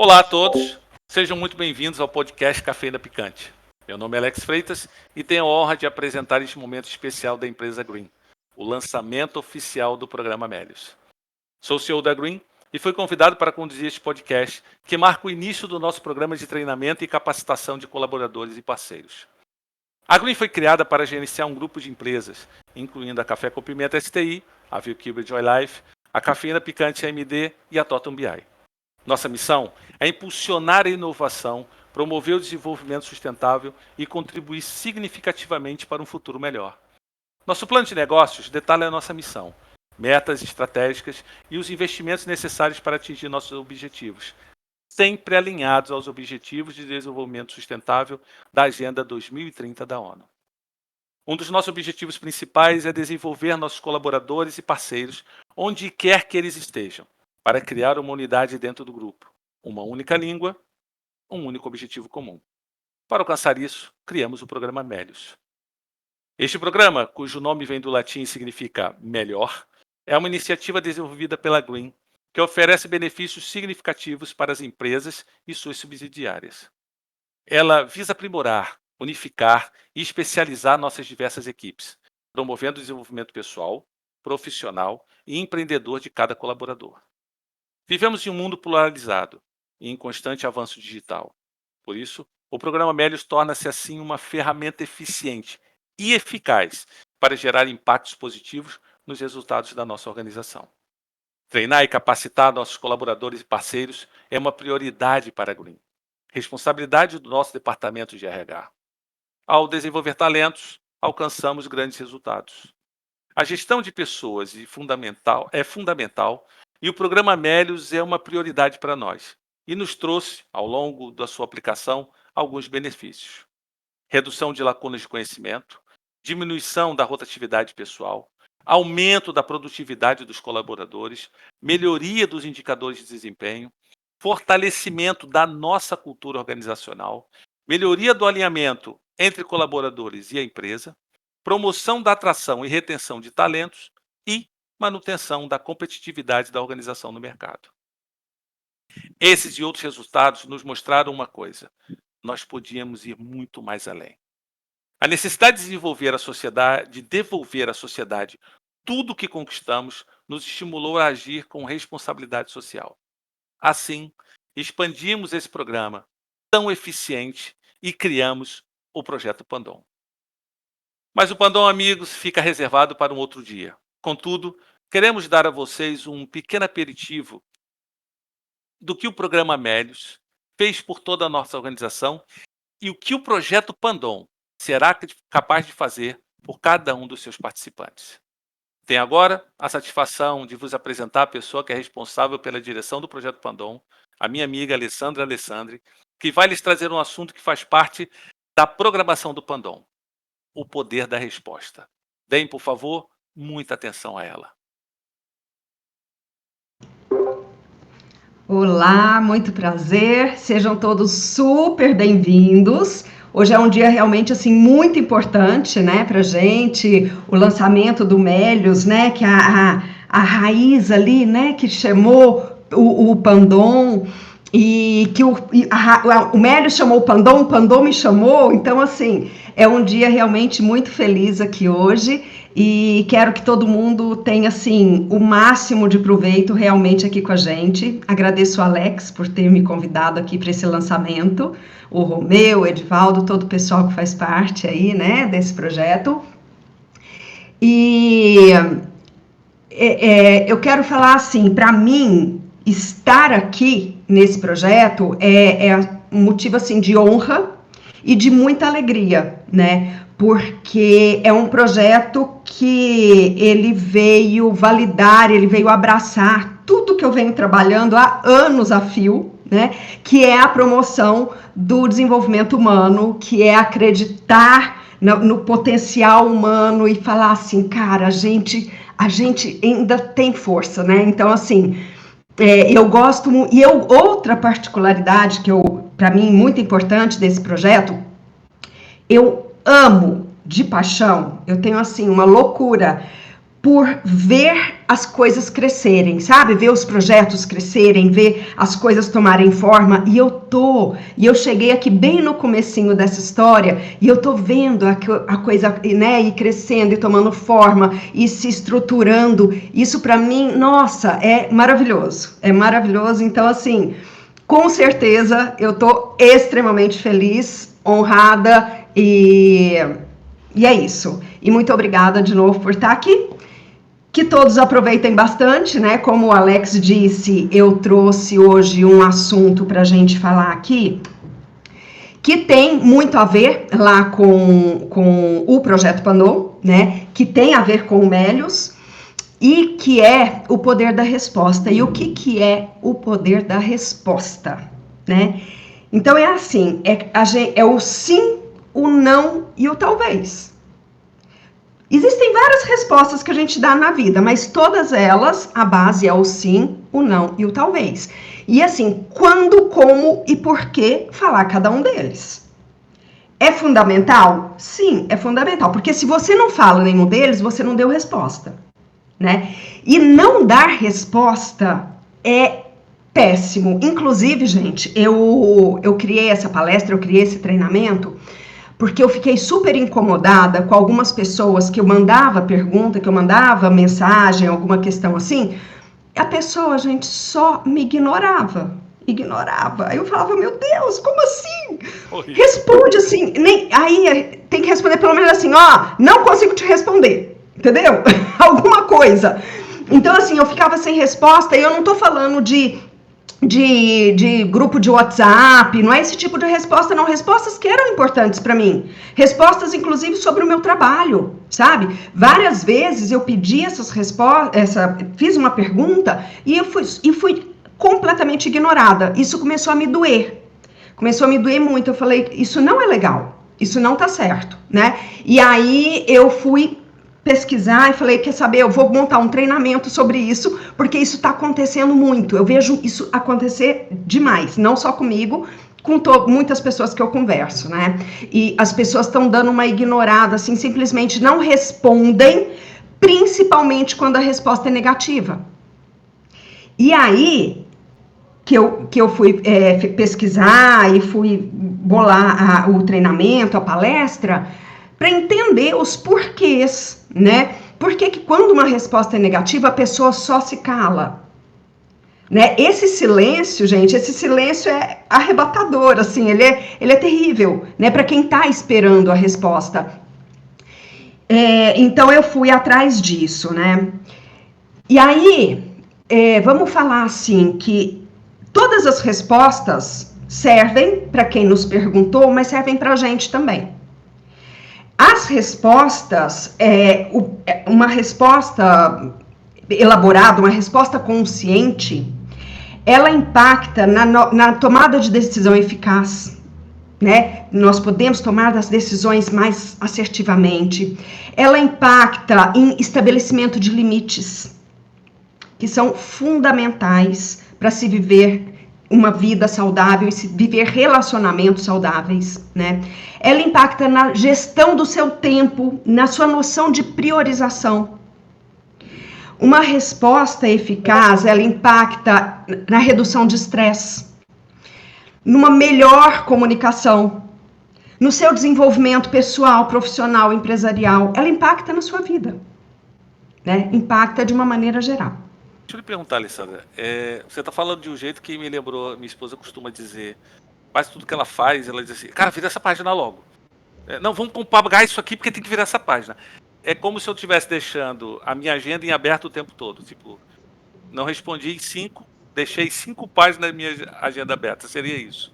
Olá a todos, sejam muito bem-vindos ao podcast Cafeína Picante. Meu nome é Alex Freitas e tenho a honra de apresentar este momento especial da empresa Green, o lançamento oficial do programa Melius. Sou o CEO da Green e fui convidado para conduzir este podcast que marca o início do nosso programa de treinamento e capacitação de colaboradores e parceiros. A Green foi criada para gerenciar um grupo de empresas, incluindo a Café com Pimenta STI, a Viewkeeper Joy Life, a Cafeína Picante AMD e a Totem BI. Nossa missão é impulsionar a inovação, promover o desenvolvimento sustentável e contribuir significativamente para um futuro melhor. Nosso plano de negócios detalha a nossa missão, metas estratégicas e os investimentos necessários para atingir nossos objetivos, sempre alinhados aos Objetivos de Desenvolvimento Sustentável da Agenda 2030 da ONU. Um dos nossos objetivos principais é desenvolver nossos colaboradores e parceiros onde quer que eles estejam, para criar uma unidade dentro do grupo, uma única língua, um único objetivo comum. Para alcançar isso, criamos o programa Melius. Este programa, cujo nome vem do latim e significa melhor, é uma iniciativa desenvolvida pela Green, que oferece benefícios significativos para as empresas e suas subsidiárias. Ela visa aprimorar, unificar e especializar nossas diversas equipes, promovendo o desenvolvimento pessoal, profissional e empreendedor de cada colaborador. Vivemos em um mundo polarizado e em constante avanço digital. Por isso, o programa Melius torna-se assim uma ferramenta eficiente e eficaz para gerar impactos positivos nos resultados da nossa organização. Treinar e capacitar nossos colaboradores e parceiros é uma prioridade para a Green, responsabilidade do nosso departamento de RH. Ao desenvolver talentos, alcançamos grandes resultados. A gestão de pessoas é fundamental e o programa Melius é uma prioridade para nós e nos trouxe, ao longo da sua aplicação, alguns benefícios. Redução de lacunas de conhecimento, diminuição da rotatividade pessoal, aumento da produtividade dos colaboradores, melhoria dos indicadores de desempenho, fortalecimento da nossa cultura organizacional, melhoria do alinhamento entre colaboradores e a empresa, promoção da atração e retenção de talentos e manutenção da competitividade da organização no mercado. Esses e outros resultados nos mostraram uma coisa: nós podíamos ir muito mais além. A necessidade de devolver à sociedade tudo o que conquistamos nos estimulou a agir com responsabilidade social. Assim, expandimos esse programa tão eficiente e criamos o Projeto Pandom. Mas o Pandom, amigos, fica reservado para um outro dia. Contudo, queremos dar a vocês um pequeno aperitivo do que o programa Melius fez por toda a nossa organização e o que o Projeto Pandom será capaz de fazer por cada um dos seus participantes. Tenho agora a satisfação de vos apresentar a pessoa que é responsável pela direção do Projeto Pandom, a minha amiga Alessandra Alessandri, que vai lhes trazer um assunto que faz parte da programação do Pandom: o poder da resposta. Deem, por favor, muita atenção a ela. Olá, muito prazer, sejam todos super bem-vindos. Hoje é um dia realmente assim muito importante, né, pra gente, o lançamento do Melius, né, que a raiz ali, né, que chamou o Pandom, e que o Melius chamou o Pandom me chamou, então assim, é um dia realmente muito feliz aqui hoje. E quero que todo mundo tenha, assim, o máximo de proveito realmente aqui com a gente. Agradeço o Alex por ter me convidado aqui para esse lançamento, o Romeu, o Edivaldo, todo o pessoal que faz parte aí, né, desse projeto. E eu quero falar assim, para mim, estar aqui nesse projeto é um motivo, assim, de honra e de muita alegria, né? Porque é um projeto que ele veio validar, ele veio abraçar tudo que eu venho trabalhando há anos a fio, né? Que é a promoção do desenvolvimento humano, que é acreditar no potencial humano e falar assim, cara, a gente ainda tem força, né? Então, assim, eu gosto, e outra particularidade que para mim, muito importante desse projeto, eu amo de paixão, eu tenho assim uma loucura por ver as coisas crescerem, sabe? Ver os projetos crescerem, ver as coisas tomarem forma. E eu cheguei aqui bem no comecinho dessa história, e eu tô vendo a coisa, né, ir crescendo e tomando forma e se estruturando. Isso para mim, nossa, é maravilhoso. É maravilhoso. Então, assim, com certeza eu tô extremamente feliz, honrada e é isso. E muito obrigada de novo por estar aqui. Que todos aproveitem bastante, né? Como o Alex disse, eu trouxe hoje um assunto para a gente falar aqui, que tem muito a ver lá com o Projeto Panou, né? Que tem a ver com o Melius, e que é o poder da resposta. E o que é o poder da resposta, né? Então é assim, é o sim, o não e o talvez. Existem várias respostas que a gente dá na vida, mas todas elas, a base é o sim, o não e o talvez. E assim, quando, como e por que falar cada um deles. É fundamental? Sim, é fundamental, porque se você não fala nenhum deles, você não deu resposta, né? E não dar resposta é péssimo. Inclusive, gente, eu criei essa palestra, eu criei esse treinamento, porque eu fiquei super incomodada com algumas pessoas que eu mandava pergunta, que eu mandava mensagem, alguma questão assim, a pessoa, gente, só me ignorava. Aí eu falava, meu Deus, como assim? Responde assim, aí tem que responder pelo menos assim, não consigo te responder, entendeu? Alguma coisa. Então, assim, eu ficava sem resposta, e eu não tô falando de grupo de WhatsApp, não é esse tipo de resposta, não. Respostas que eram importantes para mim. Respostas, inclusive, sobre o meu trabalho, sabe? Várias vezes eu pedi essas respostas, fiz uma pergunta e fui completamente ignorada. Isso começou a me doer. Começou a me doer muito. Eu falei, isso não é legal. Isso não tá certo, né? E aí eu fui pesquisar e falei, quer saber, eu vou montar um treinamento sobre isso, porque isso está acontecendo muito. Eu vejo isso acontecer demais, não só comigo, com muitas pessoas que eu converso, né? E as pessoas estão dando uma ignorada, assim, simplesmente não respondem, principalmente quando a resposta é negativa. E aí que eu fui pesquisar e fui bolar o treinamento, a palestra, para entender os porquês, né? Por que quando uma resposta é negativa, a pessoa só se cala? Né? Esse silêncio, gente, esse silêncio é arrebatador, assim, ele é terrível, né? Para quem está esperando a resposta. Então, eu fui atrás disso, né? E aí, vamos falar assim, que todas as respostas servem para quem nos perguntou, mas servem para a gente também. As respostas, uma resposta elaborada, uma resposta consciente, ela impacta na tomada de decisão eficaz, né? Nós podemos tomar as decisões mais assertivamente. Ela impacta em estabelecimento de limites, que são fundamentais para se viver uma vida saudável e se viver relacionamentos saudáveis, né? Ela impacta na gestão do seu tempo, na sua noção de priorização. Uma resposta eficaz, ela impacta na redução de estresse, numa melhor comunicação, no seu desenvolvimento pessoal, profissional, empresarial. Ela impacta na sua vida, né? Impacta de uma maneira geral. Deixa eu lhe perguntar, Alessandra, você está falando de um jeito que me lembrou, minha esposa costuma dizer, quase tudo que ela faz, ela diz assim, cara, vira essa página logo. Não, vamos pagar isso aqui porque tem que virar essa página. É como se eu estivesse deixando a minha agenda em aberto o tempo todo. Tipo, não respondi em 5, deixei 5 páginas da minha agenda aberta. Seria isso?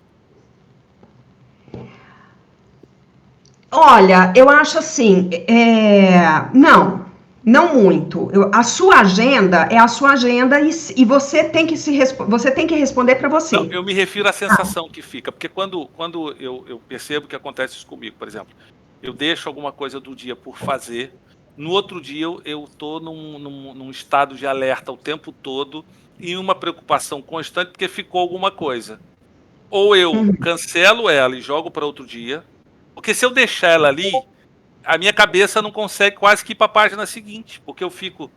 Olha, eu acho assim, não muito. A sua agenda é a sua agenda e você tem que você tem que responder para você. Não, eu me refiro à sensação que fica, porque quando eu percebo que acontece isso comigo, por exemplo, eu deixo alguma coisa do dia por fazer, no outro dia eu estou num estado de alerta o tempo todo e uma preocupação constante porque ficou alguma coisa. Ou eu cancelo ela e jogo para outro dia, porque se eu deixar ela ali, a minha cabeça não consegue quase que ir para a página seguinte, porque eu fico,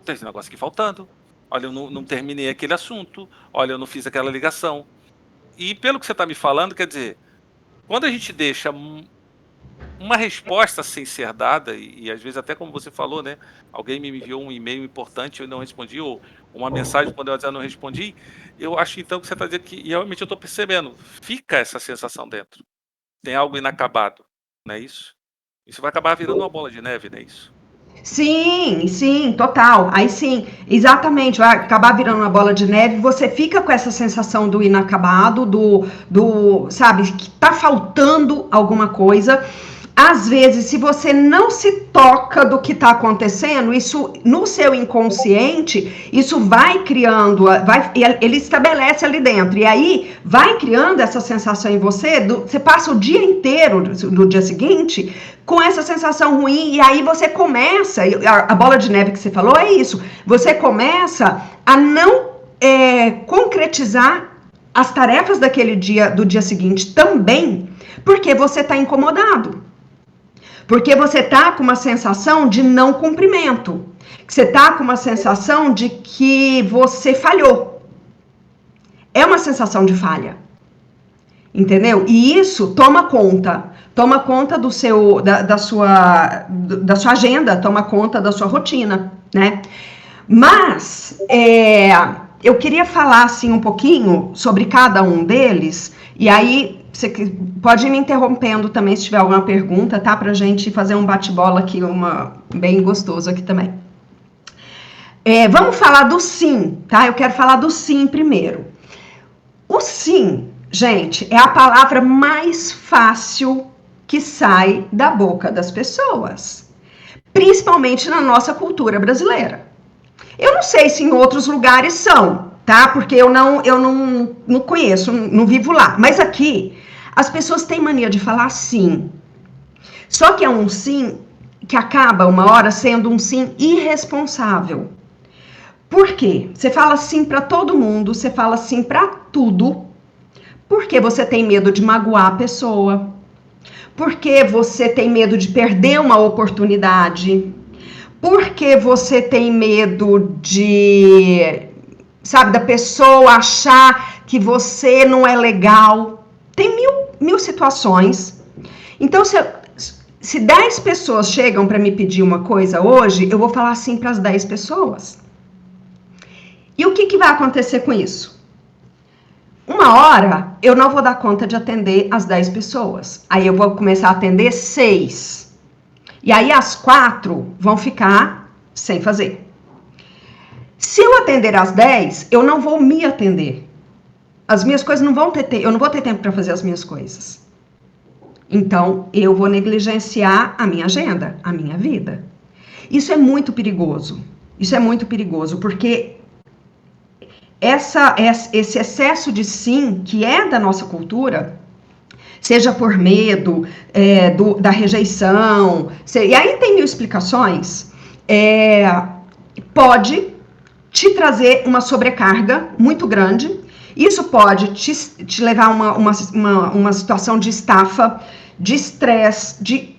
tem esse negócio aqui faltando, olha, eu não terminei aquele assunto, olha, eu não fiz aquela ligação. E pelo que você está me falando, quer dizer, quando a gente deixa uma resposta sem ser dada, e às vezes até como você falou, né, alguém me enviou um e-mail importante, eu não respondi, ou uma mensagem quando eu não respondi, eu acho então que você está dizendo que, e realmente eu estou percebendo, fica essa sensação dentro, tem algo inacabado, não é isso? Isso vai acabar virando uma bola de neve, não é isso? Sim, sim, total. Aí sim, exatamente, vai acabar virando uma bola de neve, você fica com essa sensação do inacabado, sabe, que tá faltando alguma coisa. Às vezes, se você não se toca do que está acontecendo, isso no seu inconsciente, isso vai criando, ele estabelece ali dentro. E aí vai criando essa sensação em você, você passa o dia inteiro do dia seguinte com essa sensação ruim, e aí você começa, a bola de neve que você falou é isso, você começa a não concretizar as tarefas do dia seguinte também, porque você está incomodado. Porque você tá com uma sensação de não cumprimento. Você tá com uma sensação de que você falhou. É uma sensação de falha. Entendeu? E isso toma conta. Toma conta da sua agenda, toma conta da sua rotina, né? Mas eu queria falar assim um pouquinho sobre cada um deles, e aí você pode ir me interrompendo também se tiver alguma pergunta, tá? Pra gente fazer um bate-bola aqui, bem gostoso aqui também. Vamos falar do sim, tá? Eu quero falar do sim primeiro. O sim, gente, é a palavra mais fácil que sai da boca das pessoas, principalmente na nossa cultura brasileira. Eu não sei se em outros lugares são, tá? Porque eu não conheço, não vivo lá. Mas aqui, as pessoas têm mania de falar sim. Só que é um sim que acaba uma hora sendo um sim irresponsável. Por quê? Você fala sim para todo mundo, você fala sim para tudo, porque você tem medo de magoar a pessoa, porque você tem medo de perder uma oportunidade, porque você tem medo da pessoa achar que você não é legal. Tem mil situações. Então, se 10 pessoas chegam para me pedir uma coisa hoje, eu vou falar sim para as 10 pessoas. E o que vai acontecer com isso? Uma hora, eu não vou dar conta de atender as 10 pessoas. Aí eu vou começar a atender 6. E aí as 4 vão ficar sem fazer. Se eu atender as 10, eu não vou me atender. As minhas coisas não vão ter tempo, eu não vou ter tempo para fazer as minhas coisas. Então, eu vou negligenciar a minha agenda, a minha vida. Isso é muito perigoso. Isso é muito perigoso, porque esse excesso de sim, que é da nossa cultura, seja por medo da rejeição, e aí tem mil explicações, pode te trazer uma sobrecarga muito grande. Isso pode te levar a uma situação de estafa, de estresse, de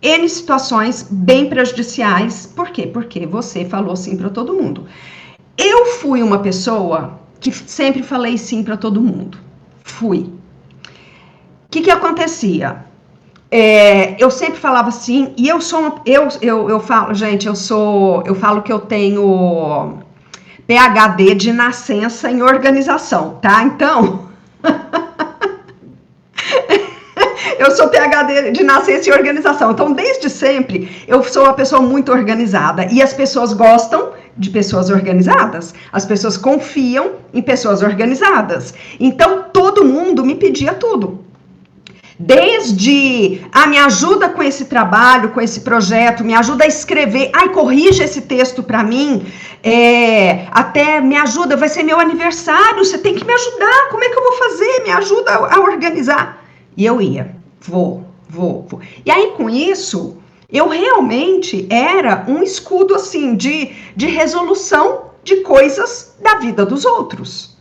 N situações bem prejudiciais. Por quê? Porque você falou sim para todo mundo. Eu fui uma pessoa que sempre falei sim para todo mundo. Fui. O que acontecia? Eu sempre falava sim, e eu falo, gente, eu falo que eu tenho PhD de nascença em organização, tá? Então, eu sou PhD de nascença em organização. Então, desde sempre, eu sou uma pessoa muito organizada. E as pessoas gostam de pessoas organizadas. As pessoas confiam em pessoas organizadas. Então, todo mundo me pedia tudo. Desde, me ajuda com esse trabalho, com esse projeto, me ajuda a escrever, corrige esse texto para mim, até me ajuda, vai ser meu aniversário, você tem que me ajudar, como é que eu vou fazer? Me ajuda a organizar. E eu ia, vou. E aí, com isso, eu realmente era um escudo, assim, de resolução de coisas da vida dos outros.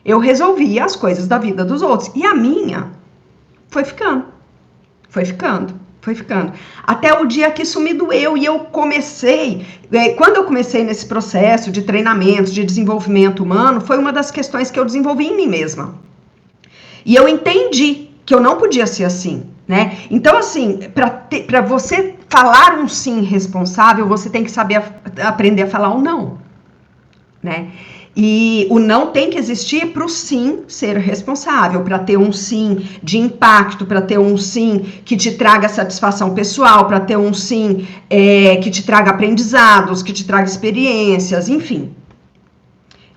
Eu resolvia as coisas da vida dos outros. E a minha foi ficando. Foi ficando. Até o dia que isso me doeu e eu comecei, quando eu comecei nesse processo de treinamento, de desenvolvimento humano, foi uma das questões que eu desenvolvi em mim mesma. E eu entendi que eu não podia ser assim, né? Então, assim, para você falar um sim responsável, você tem que saber aprender a falar um não, né? E o não tem que existir para o sim ser responsável, para ter um sim de impacto, para ter um sim que te traga satisfação pessoal, para ter um sim que te traga aprendizados, que te traga experiências, enfim.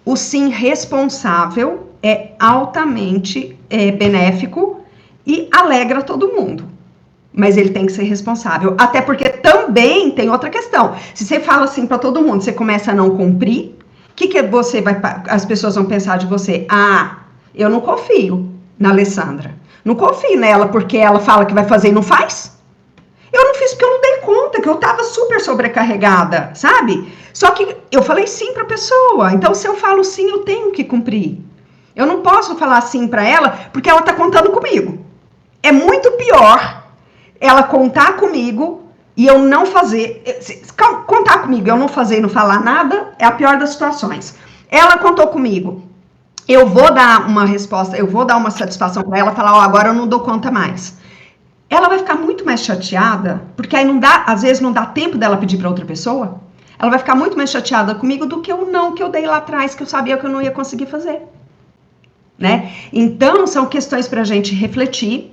O sim responsável é altamente benéfico e alegra todo mundo. Mas ele tem que ser responsável. Até porque também tem outra questão. Se você fala assim para todo mundo, você começa a não cumprir, o que você vai. As pessoas vão pensar de você? Ah, eu não confio na Alessandra. Não confio nela porque ela fala que vai fazer e não faz. Eu não fiz porque eu não dei conta, que eu tava super sobrecarregada, sabe? Só que eu falei sim pra pessoa. Então, se eu falo sim, eu tenho que cumprir. Eu não posso falar sim pra ela porque ela tá contando comigo. É muito pior ela contar comigo e eu não fazer. Contar comigo, eu não fazer e não falar nada é a pior das situações. Ela contou comigo. Eu vou dar uma resposta, eu vou dar uma satisfação para ela, falar, ó, agora eu não dou conta mais. Ela vai ficar muito mais chateada, porque aí não dá, às vezes não dá tempo dela pedir para outra pessoa. Ela vai ficar muito mais chateada comigo do que o não que eu dei lá atrás, que eu sabia que eu não ia conseguir fazer. Né? Então, são questões para a gente refletir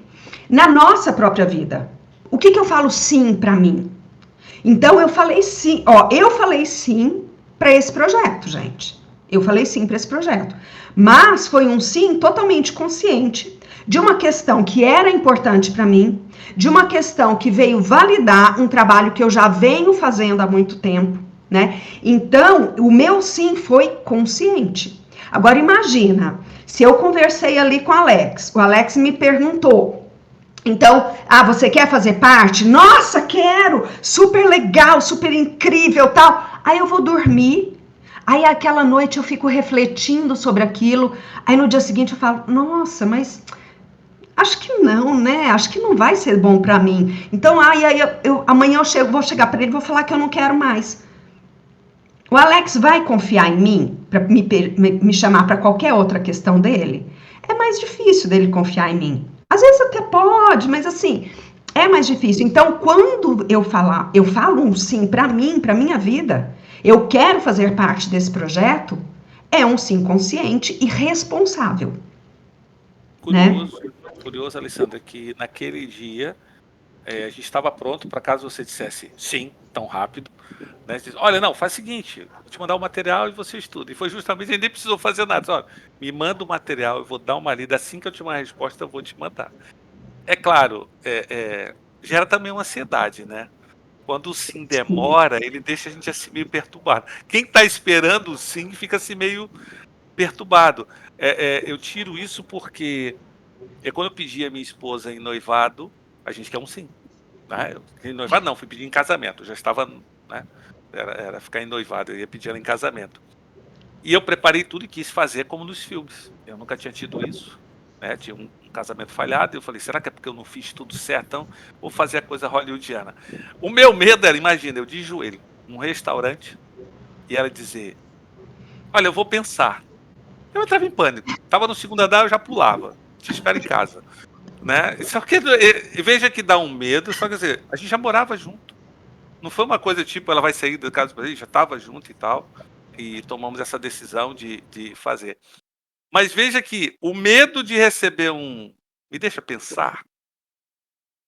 na nossa própria vida. O que eu falo sim para mim? Então, eu falei sim, eu falei sim para esse projeto, gente. Eu falei sim para esse projeto. Mas foi um sim totalmente consciente de uma questão que era importante para mim, de uma questão que veio validar um trabalho que eu já venho fazendo há muito tempo, né? Então, o meu sim foi consciente. Agora, imagina, se eu conversei ali com o Alex me perguntou, então, você quer fazer parte? Nossa, quero! Super legal, super incrível, tal. Aí eu vou dormir. Aí aquela noite eu fico refletindo sobre aquilo. Aí no dia seguinte eu falo, nossa, mas acho que não, né? Acho que não vai ser bom para mim. Então, amanhã vou chegar para ele e vou falar que eu não quero mais. O Alex vai confiar em mim para me chamar para qualquer outra questão dele? É mais difícil dele confiar em mim. Às vezes até pode, mas assim, é mais difícil. Então, quando eu falo um sim para mim, para minha vida, eu quero fazer parte desse projeto, é um sim consciente e responsável. Né? Curioso, Alessandra, que naquele dia a gente estava pronto para caso você dissesse sim, tão rápido. Né? Você diz, olha, não, faz o seguinte, vou te mandar o material e você estuda. E foi justamente, ele nem precisou fazer nada. Olha, me manda o material, eu vou dar uma lida, assim que eu tiver uma resposta, eu vou te mandar. É claro, gera também uma ansiedade, né? Quando o sim demora, ele deixa a gente assim meio perturbado. Quem está esperando o sim fica assim meio perturbado. Eu tiro isso porque quando eu pedi a minha esposa em noivado, a gente quer um sim. Né? Em noivado não, fui pedir em casamento. Eu já estava, né? Era ficar em noivado, eu ia pedir ela em casamento. E eu preparei tudo e quis fazer como nos filmes. Eu nunca tinha tido isso. Né? Tinha um casamento falhado, e eu falei, será que é porque eu não fiz tudo certo? Então, vou fazer a coisa hollywoodiana. O meu medo era, imagina, eu de joelho, num restaurante, e ela dizer, olha, eu vou pensar. Eu entrava em pânico. Estava no segundo andar, eu já pulava. Te espero em casa. Né? Só que veja que dá um medo, só que dizer, a gente já morava junto. Não foi uma coisa tipo, ela vai sair da casa do já estava junto e tal. E tomamos essa decisão de fazer. Mas veja que o medo de receber me deixa pensar,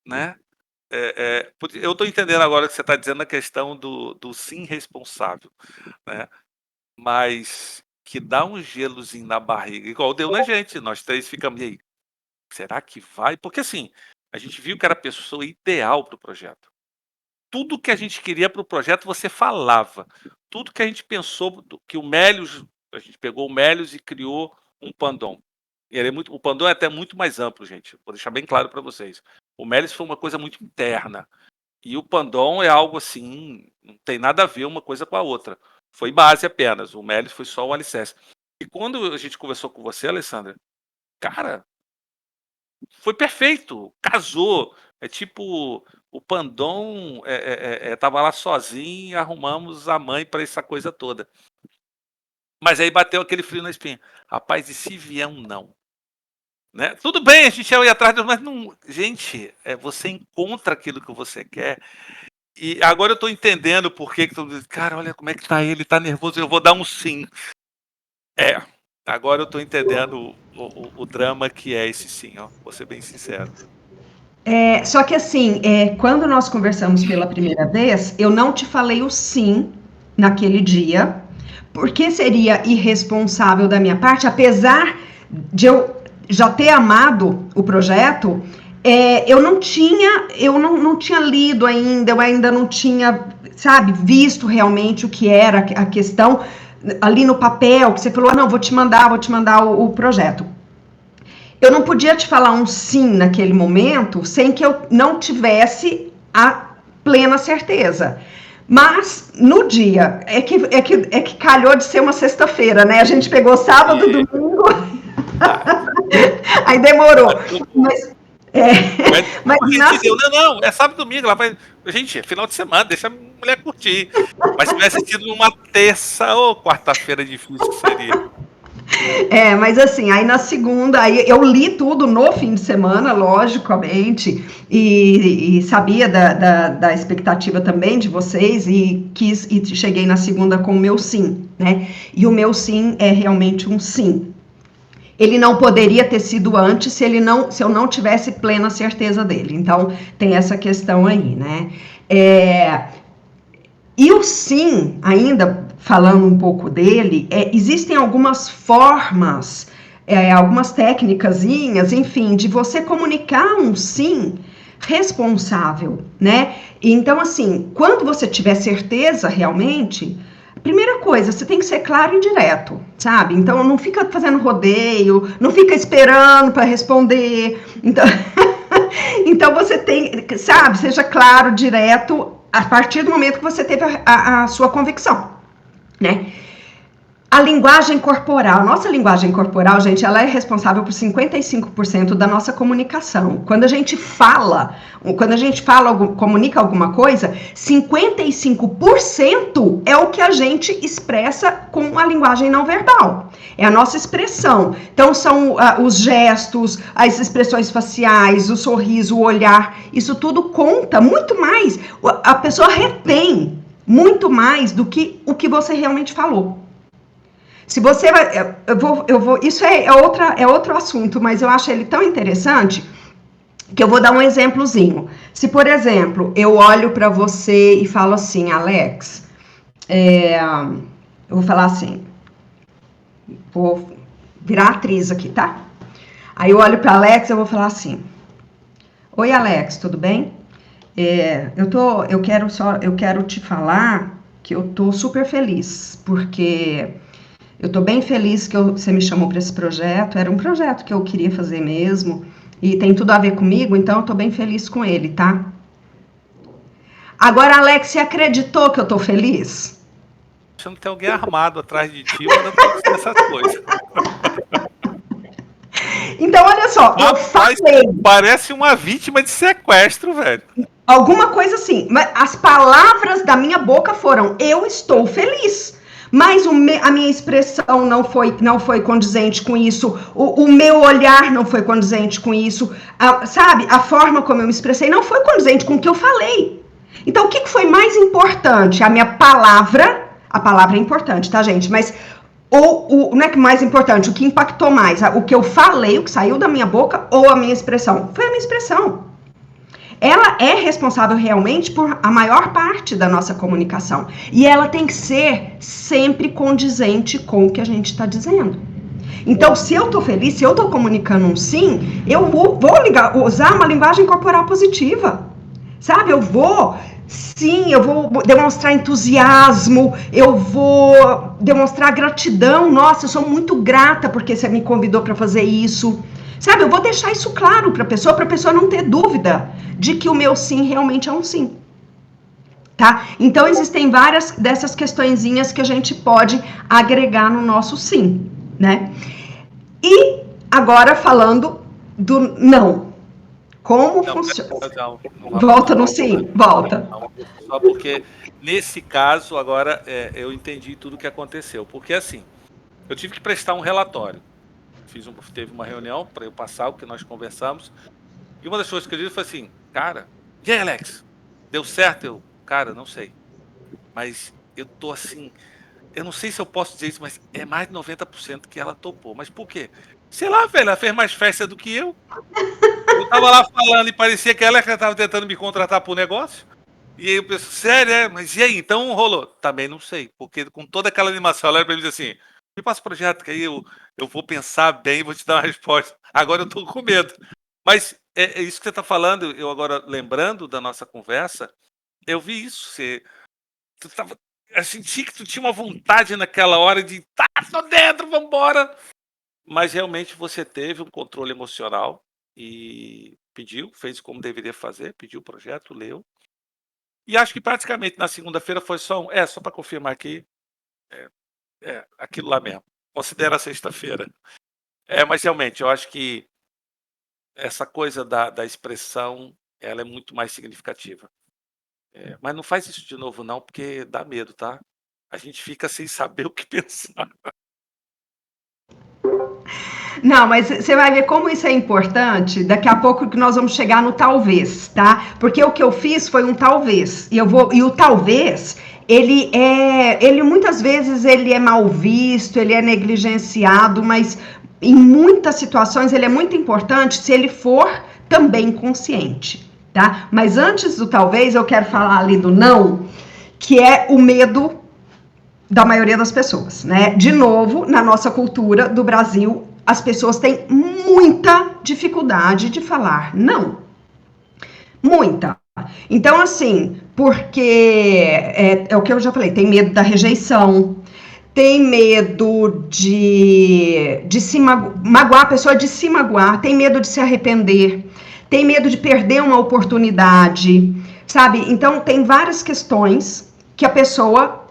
né? Eu estou entendendo agora o que você está dizendo na questão do sim responsável, né? Mas que dá um gelozinho na barriga, igual deu na gente. Nós três ficamos, e aí, será que vai? Porque assim, a gente viu que era a pessoa ideal para o projeto. Tudo que a gente queria para o projeto, você falava. Tudo que a gente pensou, que o Mélios, a gente pegou o Mélios e criou um Pandom. O Pandom é até muito mais amplo, gente. Vou deixar bem claro para vocês. O Mélios foi uma coisa muito interna. E o Pandom é algo assim, não tem nada a ver uma coisa com a outra. Foi base apenas. O Mélios foi só o alicerce. E quando a gente conversou com você, Alessandra, cara, foi perfeito. Casou. É tipo o Pandom estava lá sozinho e arrumamos a mãe para essa coisa toda. Mas aí bateu aquele frio na espinha. Rapaz, e se vier um não? Né? Tudo bem, a gente ia ir atrás, mas não. Gente, você encontra aquilo que você quer. E agora eu estou entendendo por que todo mundo diz, cara, olha como é que tá ele, tá nervoso, eu vou dar um sim. Agora eu estou entendendo o drama que é esse sim, ó, vou ser bem sincero. Só que assim, quando nós conversamos pela primeira vez, eu não te falei o sim naquele dia, porque seria irresponsável da minha parte, apesar de eu já ter amado o projeto, eu não tinha lido ainda, eu ainda não tinha, sabe, visto realmente o que era a questão ali no papel, que você falou, não, vou te mandar o projeto. Eu não podia te falar um sim naquele momento sem que eu não tivesse a plena certeza. Mas no dia, é que calhou de ser uma sexta-feira, né? A gente pegou sábado, domingo, aí demorou. Mas não, é sábado e domingo. Ela vai... Gente, é final de semana, deixa a mulher curtir. Mas se tivesse sido numa terça ou quarta-feira, difícil seria. Mas assim, aí na segunda, aí eu li tudo no fim de semana, logicamente, e sabia da expectativa também de vocês, e cheguei na segunda com o meu sim, né? E o meu sim é realmente um sim. Ele não poderia ter sido antes se eu não tivesse plena certeza dele. Então, tem essa questão aí, né? E o sim, ainda falando um pouco dele, existem algumas formas, algumas técnicazinhas, enfim, de você comunicar um sim responsável, né? Então, assim, quando você tiver certeza realmente, primeira coisa, você tem que ser claro e direto, sabe? Então, não fica fazendo rodeio, não fica esperando para responder. Então, você tem, sabe, seja claro, direto, a partir do momento que você teve a sua convicção, né? A linguagem corporal, nossa linguagem corporal, gente, ela é responsável por 55% da nossa comunicação. Quando a gente fala, comunica alguma coisa, 55% é o que a gente expressa com a linguagem não verbal. É a nossa expressão. Então, são os gestos, as expressões faciais, o sorriso, o olhar, isso tudo conta muito mais. A pessoa retém muito mais do que o que você realmente falou. Se você vai, isso é outro assunto, mas eu acho ele tão interessante que eu vou dar um exemplozinho. Se, por exemplo, eu olho para você e falo assim, Alex, eu vou falar assim, vou virar atriz aqui, tá? Aí eu olho para Alex e eu vou falar assim, oi, Alex, tudo bem? Eu quero te falar que eu tô super feliz, porque eu estou bem feliz que você me chamou para esse projeto. Era um projeto que eu queria fazer mesmo. E tem tudo a ver comigo, então eu estou bem feliz com ele, tá? Agora, Alex, você acreditou que eu estou feliz? Achando que tem alguém armado atrás de ti, mandando acontecer essas coisas. Então, olha só, eu falei. Parece uma vítima de sequestro, velho. Alguma coisa assim. Mas as palavras da minha boca foram, eu estou feliz. Mas a minha expressão não foi condizente com isso, o meu olhar não foi condizente com isso, sabe? A forma como eu me expressei não foi condizente com o que eu falei. Então, o que foi mais importante? A minha palavra, a palavra é importante, tá, gente? Mas não é que mais importante, o que impactou mais? O que eu falei, o que saiu da minha boca ou a minha expressão? Foi a minha expressão. Ela é responsável realmente por a maior parte da nossa comunicação. E ela tem que ser sempre condizente com o que a gente está dizendo. Então, se eu estou feliz, se eu estou comunicando um sim, eu vou usar uma linguagem corporal positiva. Sabe? Eu vou demonstrar entusiasmo, eu vou demonstrar gratidão. Nossa, eu sou muito grata porque você me convidou para fazer isso. Sabe, eu vou deixar isso claro para a pessoa não ter dúvida de que o meu sim realmente é um sim. Tá? Então, existem várias dessas questõezinhas que a gente pode agregar no nosso sim, né? E agora falando do não. Como Não, funciona? não Volta no sim, volta. Só porque, nesse caso, agora eu entendi tudo o que aconteceu. Porque, assim, eu tive que prestar um relatório. Teve uma reunião para eu passar o que nós conversamos. E uma das coisas que eu disse foi assim, cara, e aí, Alex? Deu certo? Cara, não sei. Mas eu tô assim, eu não sei se eu posso dizer isso, mas é mais de 90% que ela topou. Mas por quê? Sei lá, velho, ela fez mais festa do que eu. Eu tava lá falando e parecia que ela tava tentando me contratar pro negócio. E aí eu penso, sério, mas e aí? Então rolou? Também não sei, porque com toda aquela animação, ela era pra mim dizer assim, me passa o projeto, que aí eu vou pensar bem e vou te dar uma resposta. Agora eu tô com medo. Mas é isso que você tá falando, eu agora lembrando da nossa conversa, eu vi isso. Tu tava, eu senti que tu tinha uma vontade naquela hora de, tá, tô dentro, vambora. Mas realmente você teve um controle emocional e pediu, fez como deveria fazer, pediu o projeto, leu. E acho que praticamente na segunda-feira foi só para confirmar aqui, aquilo lá mesmo. Considera a sexta-feira. Mas realmente, eu acho que essa coisa da expressão, ela é muito mais significativa. Mas não faz isso de novo não, porque dá medo, tá? A gente fica sem saber o que pensar. Não, mas você vai ver como isso é importante. Daqui a pouco que nós vamos chegar no talvez, tá? Porque o que eu fiz foi um talvez. E o talvez, ele muitas vezes ele é mal visto, ele é negligenciado, mas em muitas situações ele é muito importante se ele for também consciente, tá? Mas antes do talvez, eu quero falar ali do não, que é o medo da maioria das pessoas, né? De novo, na nossa cultura do Brasil, as pessoas têm muita dificuldade de falar não. Muita. Então, assim, porque é o que eu já falei, tem medo da rejeição, tem medo de se magoar, a pessoa de se magoar, tem medo de se arrepender, tem medo de perder uma oportunidade, sabe? Então, tem várias questões que a pessoa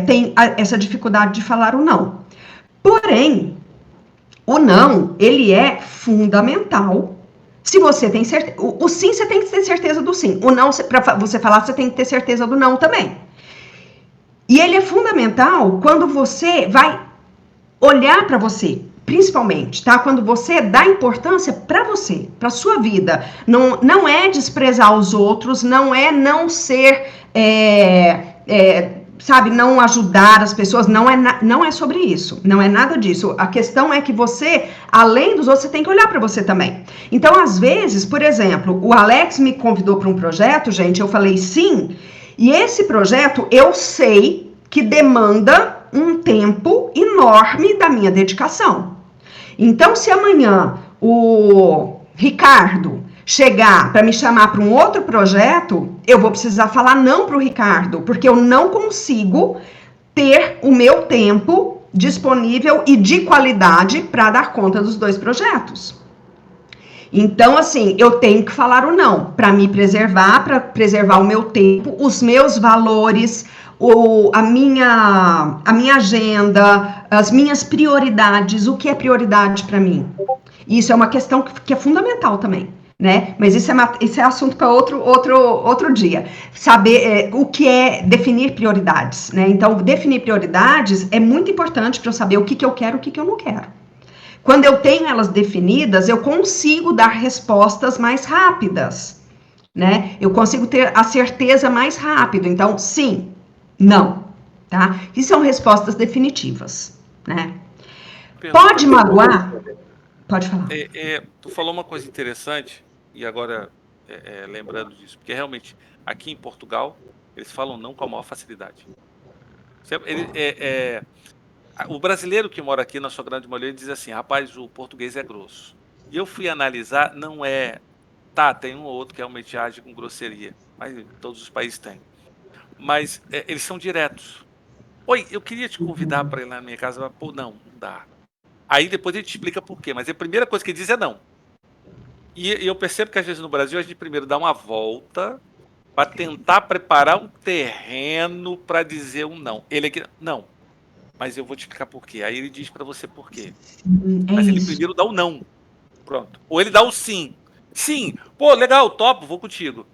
tem essa dificuldade de falar o não. Porém, o não, ele é fundamental. Se você tem certeza, o sim você tem que ter certeza do sim. O não, para você falar, você tem que ter certeza do não também. E ele é fundamental quando você vai olhar para você, principalmente, tá? Quando você dá importância para você, para sua vida. Não é desprezar os outros, não é não ser, sabe, não ajudar as pessoas, não é sobre isso, não é nada disso. A questão é que você, além dos outros, você tem que olhar para você também. Então, às vezes, por exemplo, o Alex me convidou para um projeto, gente, eu falei sim, e esse projeto eu sei que demanda um tempo enorme da minha dedicação. Então, se amanhã o Ricardo chegar para me chamar para um outro projeto, eu vou precisar falar não para o Ricardo, porque eu não consigo ter o meu tempo disponível e de qualidade para dar conta dos dois projetos. Então, assim, eu tenho que falar o não, para me preservar, para preservar o meu tempo, os meus valores, a minha agenda, as minhas prioridades, o que é prioridade para mim. Isso é uma questão que é fundamental também, né? Mas isso é assunto para outro dia. Saber o que é definir prioridades, né? Então, definir prioridades é muito importante para eu saber o que eu quero e o que eu não quero. Quando eu tenho elas definidas, eu consigo dar respostas mais rápidas, né? Eu consigo ter a certeza mais rápido. Então, sim, não, tá? E são respostas definitivas, né? Pode magoar? Pode falar. Tu falou uma coisa interessante, e agora lembrando disso, porque realmente aqui em Portugal eles falam não com a maior facilidade. O brasileiro que mora aqui, na sua grande maioria, diz assim, rapaz, o português é grosso. E eu fui analisar, não é... Tá, tem um ou outro que realmente age com grosseria, mas todos os países têm. Mas eles são diretos. Oi, eu queria te convidar para ir lá na minha casa, mas, pô, não dá. Aí depois ele te explica por quê, mas a primeira coisa que ele diz é não. E eu percebo que às vezes no Brasil a gente primeiro dá uma volta para tentar preparar um terreno para dizer um não. Ele aqui, não, mas eu vou te explicar por quê. Aí ele diz para você por quê. Mas ele Isso. primeiro dá o não. Pronto. Ou ele dá o sim. Sim, pô, legal, topo, vou contigo.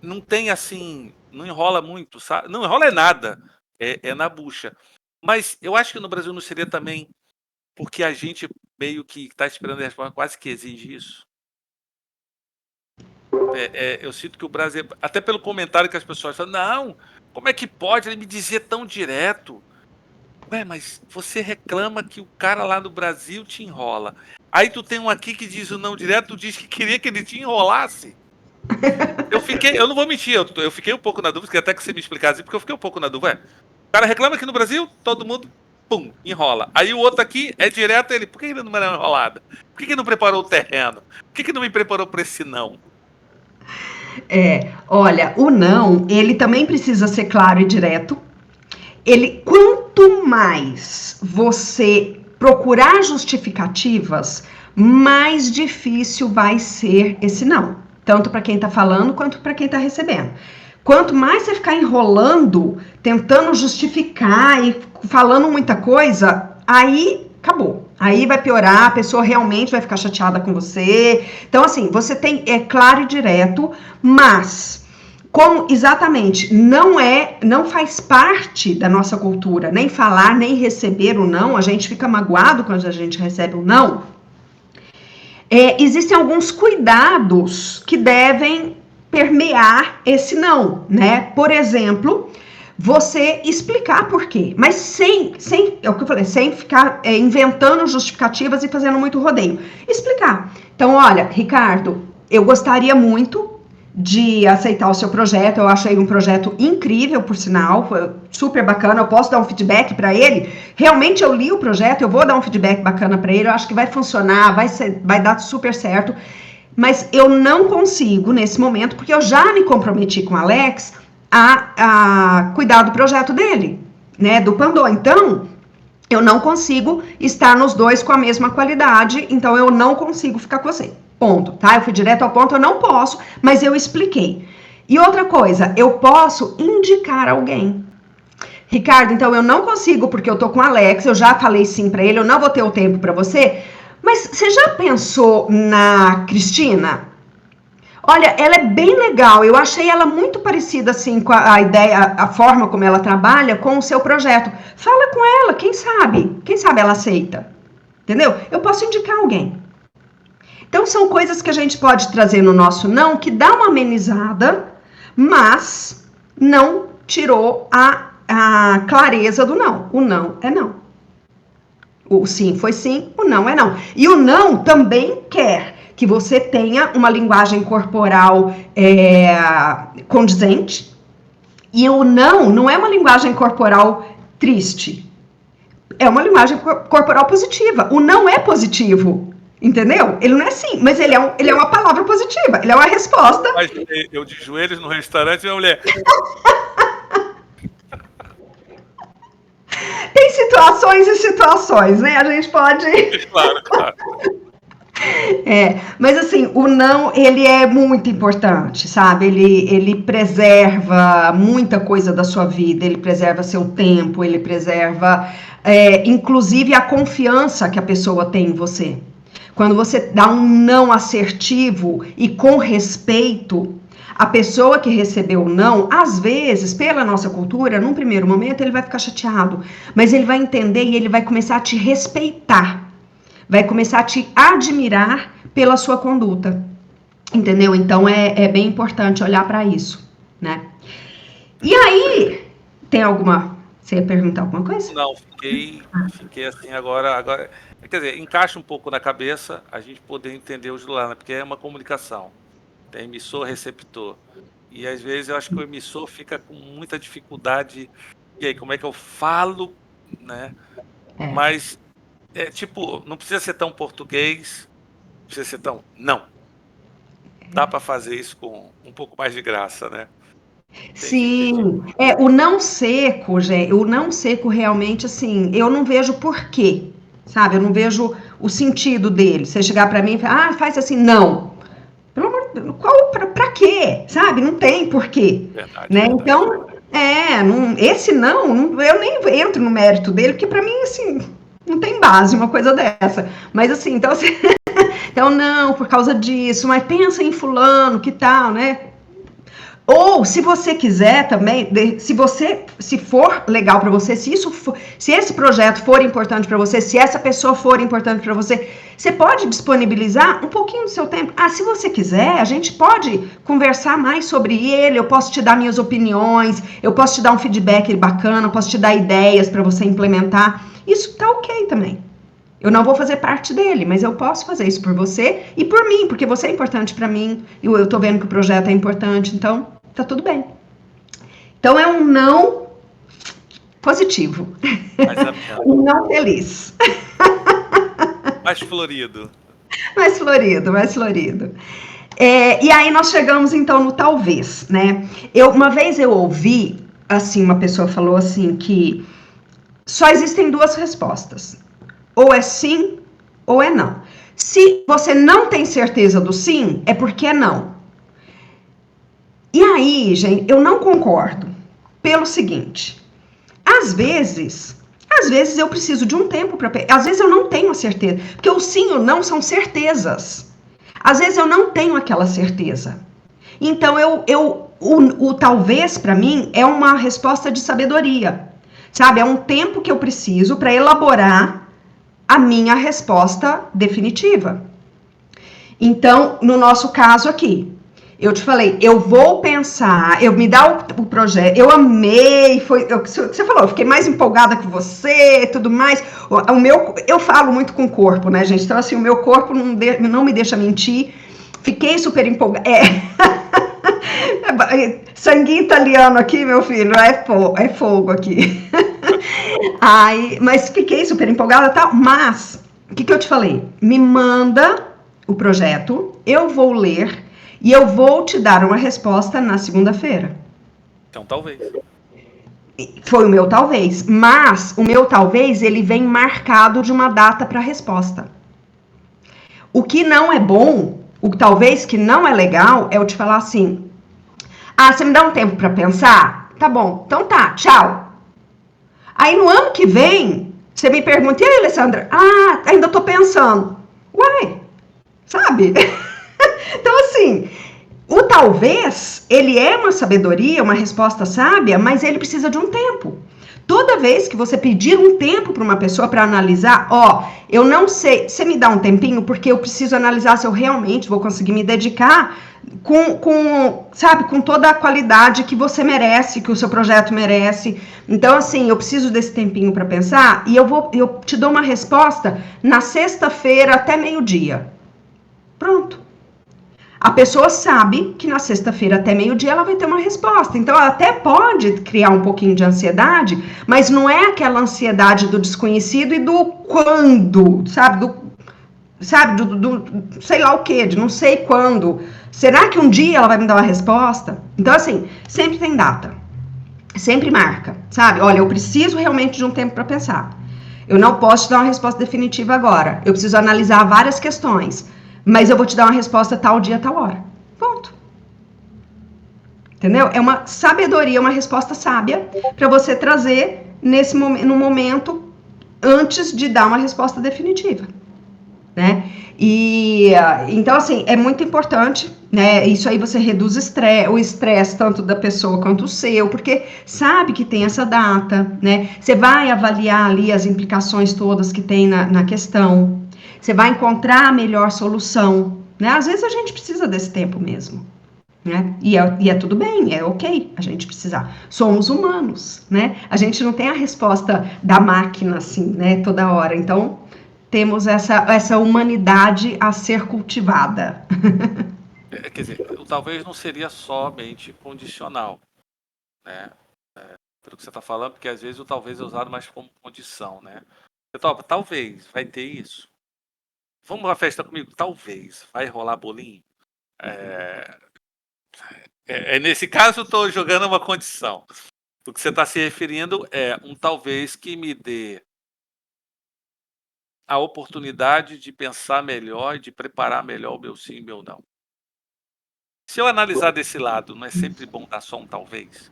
Não tem assim, não enrola muito, sabe? Não enrola é nada, é na bucha. Mas eu acho que no Brasil não seria também porque a gente meio que está esperando a resposta, quase que exige isso. Eu sinto que o Brasil, até pelo comentário que as pessoas falam, não, como é que pode ele me dizer tão direto? Ué, mas você reclama que o cara lá no Brasil te enrola. Aí tu tem um aqui que diz o não direto, tu diz que queria que ele te enrolasse. Eu não vou mentir, eu fiquei um pouco na dúvida, que até que você me explicasse, porque eu fiquei um pouco na dúvida. Ué, o cara reclama que no Brasil, todo mundo, pum, enrola. Aí o outro aqui é direto, ele, por que ele não me deu uma enrolada? Por que não preparou o terreno? Por que não me preparou para esse não? Olha, o não, ele também precisa ser claro e direto. Quanto mais você procurar justificativas, mais difícil vai ser esse não. Tanto para quem está falando, quanto para quem está recebendo. Quanto mais você ficar enrolando, tentando justificar e falando muita coisa, aí acabou. Aí vai piorar, a pessoa realmente vai ficar chateada com você. Então, assim, você tem, claro e direto, mas como exatamente não faz parte da nossa cultura, nem falar, nem receber o não, a gente fica magoado quando a gente recebe o não. Existem alguns cuidados que devem permear esse não, né? Por exemplo, você explicar por quê, mas sem é o que eu falei, sem ficar inventando justificativas e fazendo muito rodeio. Explicar. Então, olha, Ricardo, eu gostaria muito de aceitar o seu projeto, eu achei um projeto incrível, por sinal, foi super bacana, eu posso dar um feedback para ele, realmente eu li o projeto, eu vou dar um feedback bacana para ele, eu acho que vai funcionar, vai dar super certo, mas eu não consigo nesse momento, porque eu já me comprometi com o Alex a cuidar do projeto dele, né, do Pandô, então eu não consigo estar nos dois com a mesma qualidade, então eu não consigo ficar com você. Ponto, tá? Eu fui direto ao ponto, eu não posso, mas eu expliquei. E outra coisa, eu posso indicar alguém. Ricardo, então eu não consigo porque eu tô com o Alex, eu já falei sim pra ele, eu não vou ter o tempo pra você, mas você já pensou na Cristina? Olha, ela é bem legal, eu achei ela muito parecida assim com a ideia, a forma como ela trabalha com o seu projeto. Fala com ela, quem sabe ela aceita, entendeu? Eu posso indicar alguém. Então, são coisas que a gente pode trazer no nosso não, que dá uma amenizada, mas não tirou a clareza do não. O não é não. O sim foi sim, o não é não. E o não também quer que você tenha uma linguagem corporal condizente. E o não é uma linguagem corporal triste. É uma linguagem corporal positiva. O não é positivo. Entendeu? Ele não é assim, mas ele é uma palavra positiva, ele é uma resposta. Mas eu de joelhos no restaurante e a mulher. Tem situações e situações, né? A gente pode. Claro, claro. Mas assim, o não, ele é muito importante, sabe? Ele preserva muita coisa da sua vida, ele preserva seu tempo, ele preserva, inclusive, a confiança que a pessoa tem em você. Quando você dá um não assertivo e com respeito, a pessoa que recebeu o não, às vezes, pela nossa cultura, num primeiro momento, ele vai ficar chateado, mas ele vai entender e ele vai começar a te respeitar, vai começar a te admirar pela sua conduta, entendeu? Então, é bem importante olhar para isso, né? E aí, tem alguma... Você ia perguntar alguma coisa? Não, fiquei assim agora... Quer dizer, encaixa um pouco na cabeça a gente poder entender os do lado, porque é uma comunicação. Tem emissor, receptor. E às vezes eu acho que o emissor fica com muita dificuldade. E aí, como é que eu falo, né? Mas, tipo, não precisa ser tão português, não precisa ser tão... Não. Dá para fazer isso com um pouco mais de graça, né? Sim, o não seco, gente, o não seco realmente, assim, eu não vejo porquê, sabe? Eu não vejo o sentido dele. Você chegar para mim e falar, faz assim, não. Pelo amor de Deus, pra quê? Sabe? Não tem porquê. Verdade, né? verdade. Então, esse não, eu nem entro no mérito dele, porque para mim, assim, não tem base uma coisa dessa. Mas assim, então, Então, não, por causa disso, mas pensa em fulano, que tal, né? Ou, se você quiser também, se for legal para você, se esse projeto for importante para você, se essa pessoa for importante para você, você pode disponibilizar um pouquinho do seu tempo. Se você quiser, a gente pode conversar mais sobre ele, eu posso te dar minhas opiniões, eu posso te dar um feedback bacana, eu posso te dar ideias para você implementar. Isso tá ok também. Eu não vou fazer parte dele, mas eu posso fazer isso por você e por mim, porque você é importante para mim, eu tô vendo que o projeto é importante, então tá tudo bem. Então é um não positivo. Um não feliz. Mais florido. Mais florido. E aí nós chegamos então no talvez, né? Uma vez eu ouvi, assim, uma pessoa falou assim que só existem duas respostas. Ou é sim, ou é não. Se você não tem certeza do sim, é porque é não. E aí, gente, eu não concordo. Pelo seguinte, às vezes eu preciso de um tempo para... Às vezes eu não tenho a certeza. Porque o sim e o não são certezas. Às vezes eu não tenho aquela certeza. Então, o talvez, para mim, é uma resposta de sabedoria. Sabe? É um tempo que eu preciso para elaborar a minha resposta definitiva. Então, no nosso caso aqui, eu te falei, eu vou pensar, me dá o projeto, eu amei, você falou, eu fiquei mais empolgada que você, tudo mais. Eu falo muito com o corpo, né, gente? Então, assim, o meu corpo não me deixa mentir. Fiquei super empolgada. Sanguinho italiano aqui, meu filho, é fogo aqui. Mas fiquei super empolgada e tal. Mas, o que eu te falei? Me manda o projeto, eu vou ler e eu vou te dar uma resposta na segunda-feira. Então, talvez. Foi o meu talvez. Mas o meu talvez, ele vem marcado de uma data para a resposta. O que não é bom, o talvez que não é legal, é eu te falar assim: você me dá um tempo para pensar? Tá bom, então tá, tchau. Aí no ano que vem, você me pergunta: e aí, Alessandra? Ainda tô pensando. Uai, sabe? Então, assim, o talvez, ele é uma sabedoria, uma resposta sábia, mas ele precisa de um tempo. Toda vez que você pedir um tempo para uma pessoa para analisar, eu não sei, você me dá um tempinho porque eu preciso analisar se eu realmente vou conseguir me dedicar com toda a qualidade que você merece, que o seu projeto merece. Então, assim, eu preciso desse tempinho para pensar e eu te dou uma resposta na sexta-feira até meio-dia. Pronto. A pessoa sabe que na sexta-feira até meio-dia ela vai ter uma resposta. Então, ela até pode criar um pouquinho de ansiedade, mas não é aquela ansiedade do desconhecido e do quando, sabe? Do sei lá o quê, de não sei quando. Será que um dia ela vai me dar uma resposta? Então, assim, sempre tem data. Sempre marca, sabe? Olha, eu preciso realmente de um tempo para pensar. Eu não posso te dar uma resposta definitiva agora. Eu preciso analisar várias questões. Mas eu vou te dar uma resposta tal dia, tal hora. Ponto. Entendeu? É uma sabedoria, uma resposta sábia para você trazer no momento antes de dar uma resposta definitiva, né? Então, assim, é muito importante, né? Isso aí você reduz o estresse tanto da pessoa quanto o seu, porque sabe que tem essa data, né? Você vai avaliar ali as implicações todas que tem na questão. Você vai encontrar a melhor solução, né? Às vezes a gente precisa desse tempo mesmo, né? E é tudo bem, é ok a gente precisar. Somos humanos, né? A gente não tem a resposta da máquina, assim, né? Toda hora. Então, temos essa humanidade a ser cultivada. Quer dizer, talvez não seria somente condicional, né? Pelo que você está falando, porque às vezes o talvez é usado mais como condição, né? Talvez, vai ter isso. Vamos à festa comigo? Talvez. Vai rolar bolinho? Nesse caso, eu estou jogando uma condição. O que você está se referindo é um talvez que me dê a oportunidade de pensar melhor e de preparar melhor o meu sim e o meu não. Se eu analisar desse lado, não é sempre bom dar só um talvez?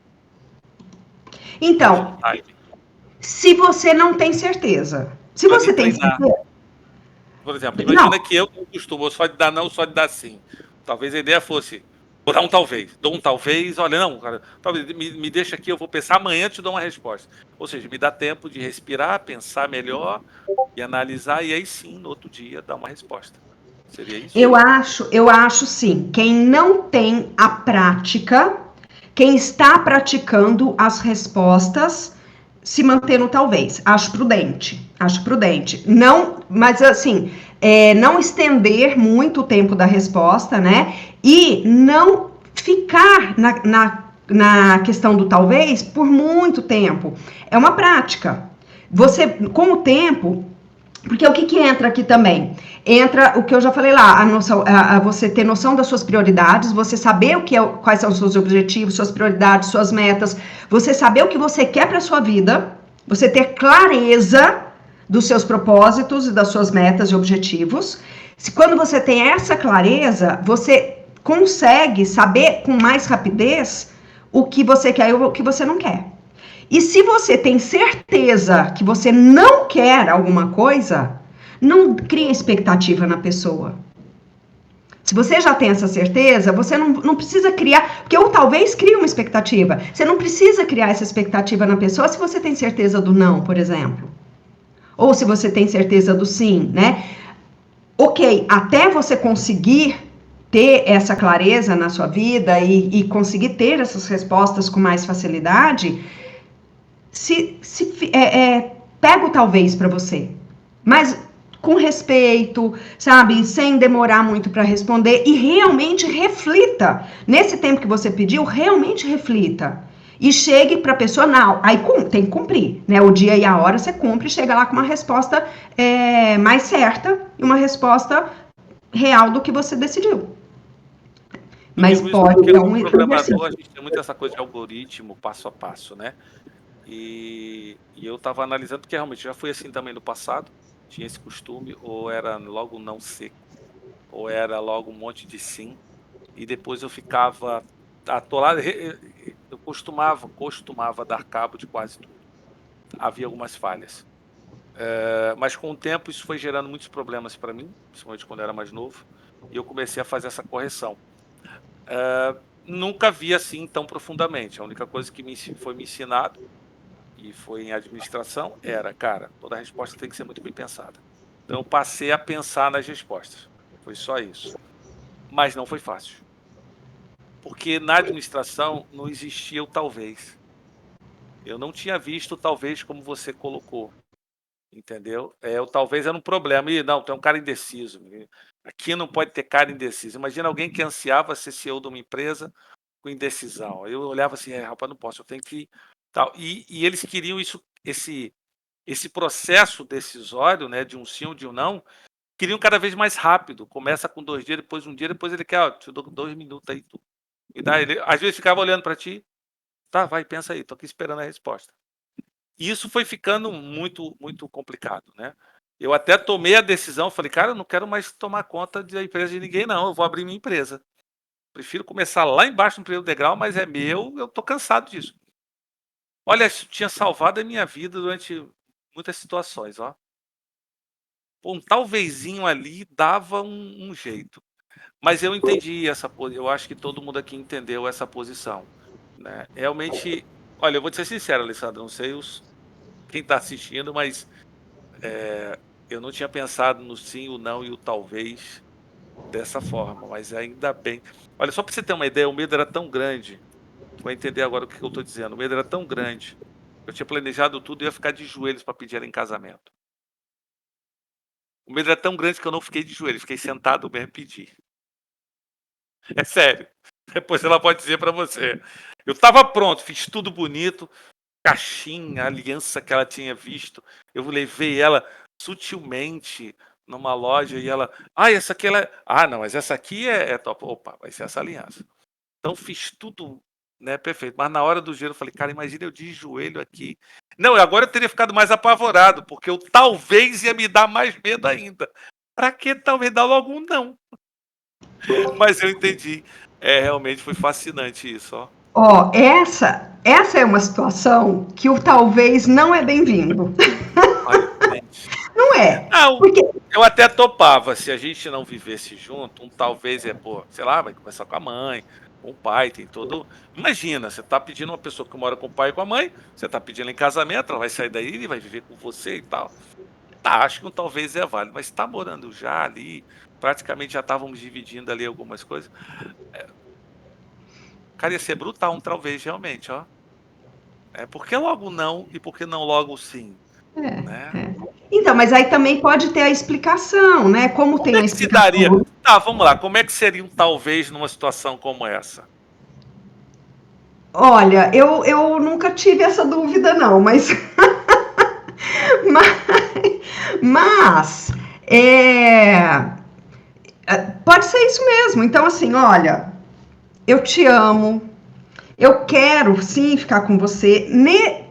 Então, se você não tem certeza, se você tem certeza, Por exemplo, imagina que eu não costumo só de dar não, só de dar sim. Talvez a ideia fosse, vou dar um talvez, dou um talvez, olha, não, cara, talvez me deixa aqui, eu vou pensar, amanhã te dou uma resposta. Ou seja, me dá tempo de respirar, pensar melhor e analisar, e aí sim, no outro dia, dar uma resposta. Seria isso? Eu acho sim. Quem não tem a prática, quem está praticando as respostas, se manter no talvez. Acho prudente. Acho prudente. Não, mas assim, não estender muito o tempo da resposta, né? E não ficar na questão do talvez por muito tempo. É uma prática. Você, com o tempo, porque o que entra aqui também? Entra o que eu já falei lá, você ter noção das suas prioridades, você saber quais são os seus objetivos, suas prioridades, suas metas, você saber o que você quer para a sua vida, você ter clareza dos seus propósitos e das suas metas e objetivos. Quando você tem essa clareza, você consegue saber com mais rapidez o que você quer e o que você não quer. E se você tem certeza que você não quer alguma coisa, não cria expectativa na pessoa. Se você já tem essa certeza, você não precisa criar, porque eu talvez crie uma expectativa. Você não precisa criar essa expectativa na pessoa se você tem certeza do não, por exemplo. Ou se você tem certeza do sim, né? Ok, até você conseguir ter essa clareza na sua vida e conseguir ter essas respostas com mais facilidade, pega o talvez para você, mas com respeito, sabe, sem demorar muito para responder e realmente reflita. Nesse tempo que você pediu, realmente reflita. E chegue para a pessoa, não, aí tem que cumprir, né? O dia e a hora você cumpre e chega lá com uma resposta mais certa e uma resposta real do que você decidiu. Mas pode ter um programador, a gente tem muito essa coisa de algoritmo, passo a passo, né? E eu estava analisando, porque realmente já fui assim também no passado, tinha esse costume, ou era logo não seco, ou era logo um monte de sim, e depois eu ficava atolado, eu costumava dar cabo de quase tudo. Havia algumas falhas. Mas com o tempo isso foi gerando muitos problemas para mim, principalmente quando eu era mais novo, e eu comecei a fazer essa correção. Nunca vi assim tão profundamente, a única coisa que foi me ensinado, e foi em administração, cara, toda resposta tem que ser muito bem pensada. Então eu passei a pensar nas respostas. Foi só isso. Mas não foi fácil. Porque na administração não existia o talvez. Eu não tinha visto o talvez como você colocou. Entendeu? O talvez era um problema. E não, tem um cara indeciso. Aqui não pode ter cara indeciso. Imagina alguém que ansiava ser CEO de uma empresa com indecisão. Eu olhava assim, rapaz, não posso, eu tenho que... Tal. E eles queriam esse processo decisório, né, de um sim ou de um não, queriam cada vez mais rápido. Começa com 2 dias, depois 1 dia, depois ele quer, te dou 2 minutos aí. Ele, às vezes ficava olhando para ti, tá, vai, pensa aí, tô aqui esperando a resposta. E isso foi ficando muito, muito complicado, né? Eu até tomei a decisão, falei, cara, eu não quero mais tomar conta da empresa de ninguém, não, eu vou abrir minha empresa. Prefiro começar lá embaixo no primeiro degrau, mas é meu, eu tô cansado disso. Olha, isso tinha salvado a minha vida durante muitas situações, ó. Um talvezinho ali dava um jeito. Mas eu entendi essa posição, eu acho que todo mundo aqui entendeu essa posição, né? Realmente, olha, eu vou te ser sincero, Alessandro, não sei quem está assistindo, mas eu não tinha pensado no sim, o não e o talvez dessa forma, mas ainda bem. Olha, só para você ter uma ideia, o medo era tão grande, tu vai entender agora o que eu estou dizendo, o medo era tão grande, eu tinha planejado tudo e ia ficar de joelhos para pedir ela em casamento. O medo era tão grande que eu não fiquei de joelhos, fiquei sentado mesmo e pedi. É sério. Depois ela pode dizer para você. Eu estava pronto, fiz tudo bonito, caixinha, a aliança que ela tinha visto. Eu levei ela sutilmente numa loja e ela... essa aqui ela... não, mas essa aqui é top. Opa, vai ser essa aliança. Então fiz tudo, né, perfeito. Mas na hora do gelo eu falei, cara, imagina eu de joelho aqui. Não, agora eu teria ficado mais apavorado, porque eu talvez ia me dar mais medo ainda. Pra que talvez dar logo um não? Mas eu entendi. Realmente foi fascinante isso, ó. Essa é uma situação que o talvez não é bem-vindo. Ai, gente. não é. Não, Porque eu até topava, se a gente não vivesse junto, talvez sei lá, vai conversar com a mãe, com o pai, tem todo... Imagina, você tá pedindo uma pessoa que mora com o pai e com a mãe, você tá pedindo em casamento, ela vai sair daí e vai viver com você e tal. Tá, acho que talvez é válido, mas tá morando já ali, praticamente já estávamos dividindo ali algumas coisas. Cara, ia ser brutal talvez, realmente, ó. Por que logo não e por que não logo sim? Né? Então, mas aí também pode ter a explicação, né? Como tem é a que se daria? explicação. Tá, vamos lá. Como é que seria um talvez numa situação como essa? Olha, eu nunca tive essa dúvida, não, mas. mas pode ser isso mesmo. Então, assim, olha, eu te amo, eu quero sim ficar com você.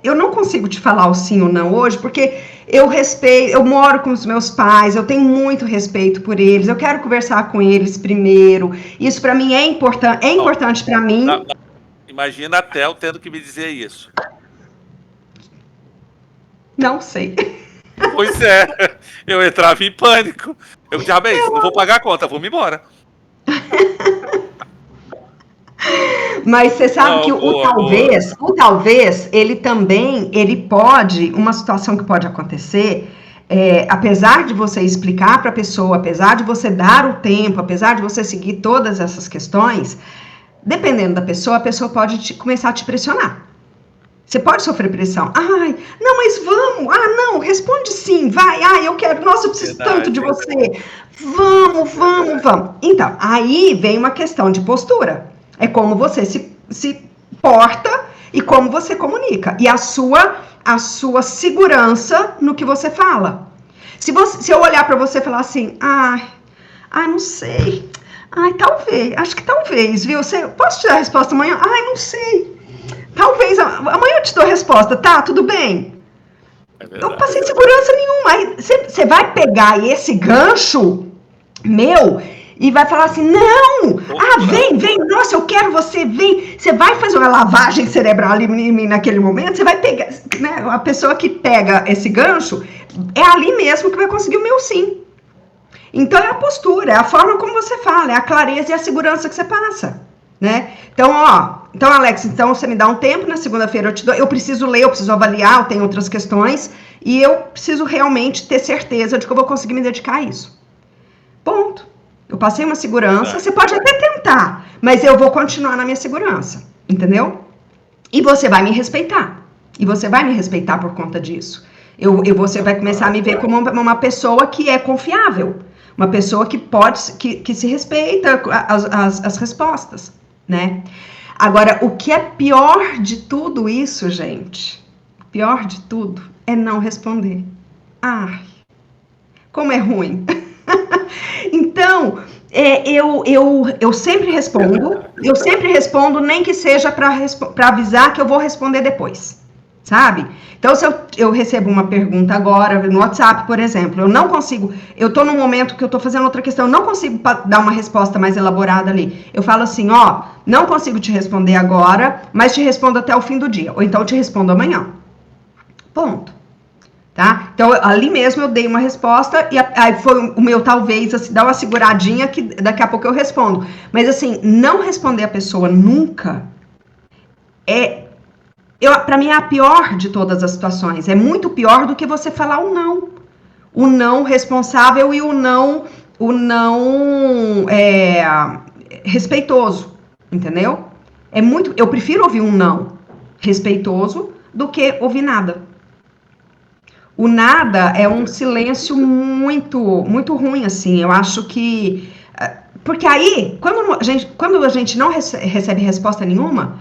Eu não consigo te falar o sim ou não hoje, porque eu respeito, eu moro com os meus pais, eu tenho muito respeito por eles, eu quero conversar com eles primeiro. Isso para mim é importante para mim. Não. Imagina a Tel tendo que me dizer isso. Não sei. Pois é, eu entrava em pânico. Eu já não vou pagar a conta, vou me embora. Mas você sabe que o talvez, ele pode, uma situação que pode acontecer, apesar de você explicar para a pessoa, apesar de você dar o tempo, apesar de você seguir todas essas questões, dependendo da pessoa, a pessoa pode começar a te pressionar. Você pode sofrer pressão. Ai, não, mas vamos. Ah, não, responde sim, vai. Ah, eu quero. Nossa, eu preciso tanto de você. Vamos. Então, aí vem uma questão de postura. É como você se porta e como você comunica. E a sua segurança no que você fala. Se eu olhar para você e falar assim, não sei. Ai, talvez, acho que talvez, viu? Posso te dar a resposta amanhã? Ai, não sei. Talvez, amanhã eu te dou a resposta, tá? Tudo bem? Não passei segurança nenhuma. Aí você vai pegar esse gancho meu e vai falar assim, não! Vem, nossa, eu quero você, vem. Você vai fazer uma lavagem cerebral em mim naquele momento, você vai pegar, né? A pessoa que pega esse gancho, é ali mesmo que vai conseguir o meu sim. Então é a postura, é a forma como você fala, é a clareza e a segurança que você passa, né? Então, Alex, então você me dá um tempo, na segunda-feira eu preciso ler, eu preciso avaliar, eu tenho outras questões, e eu preciso realmente ter certeza de que eu vou conseguir me dedicar a isso. Ponto. Eu passei uma segurança, você pode até tentar, mas eu vou continuar na minha segurança, entendeu? E você vai me respeitar. E você vai me respeitar por conta disso. Você vai começar a me ver como uma pessoa que é confiável. Uma pessoa que se respeita as respostas, né? Agora, o que é pior de tudo isso, gente, pior de tudo, é não responder. Ai, como é ruim. Então, eu sempre respondo, nem que seja para avisar que eu vou responder depois, sabe? Então, se eu recebo uma pergunta agora no WhatsApp, por exemplo, eu tô num momento que eu tô fazendo outra questão, eu não consigo dar uma resposta mais elaborada ali. Eu falo assim, não consigo te responder agora, mas te respondo até o fim do dia, ou então eu te respondo amanhã. Ponto. Tá? Então, ali mesmo eu dei uma resposta e aí foi o meu talvez, assim, dar uma seguradinha que daqui a pouco eu respondo. Mas, assim, não responder a pessoa nunca para mim é a pior de todas as situações. É muito pior do que você falar o não. O não responsável e o não respeitoso, entendeu? Eu prefiro ouvir um não respeitoso do que ouvir nada. O nada é um silêncio muito, muito ruim, assim. Eu acho que... Porque aí, quando a gente não recebe resposta nenhuma,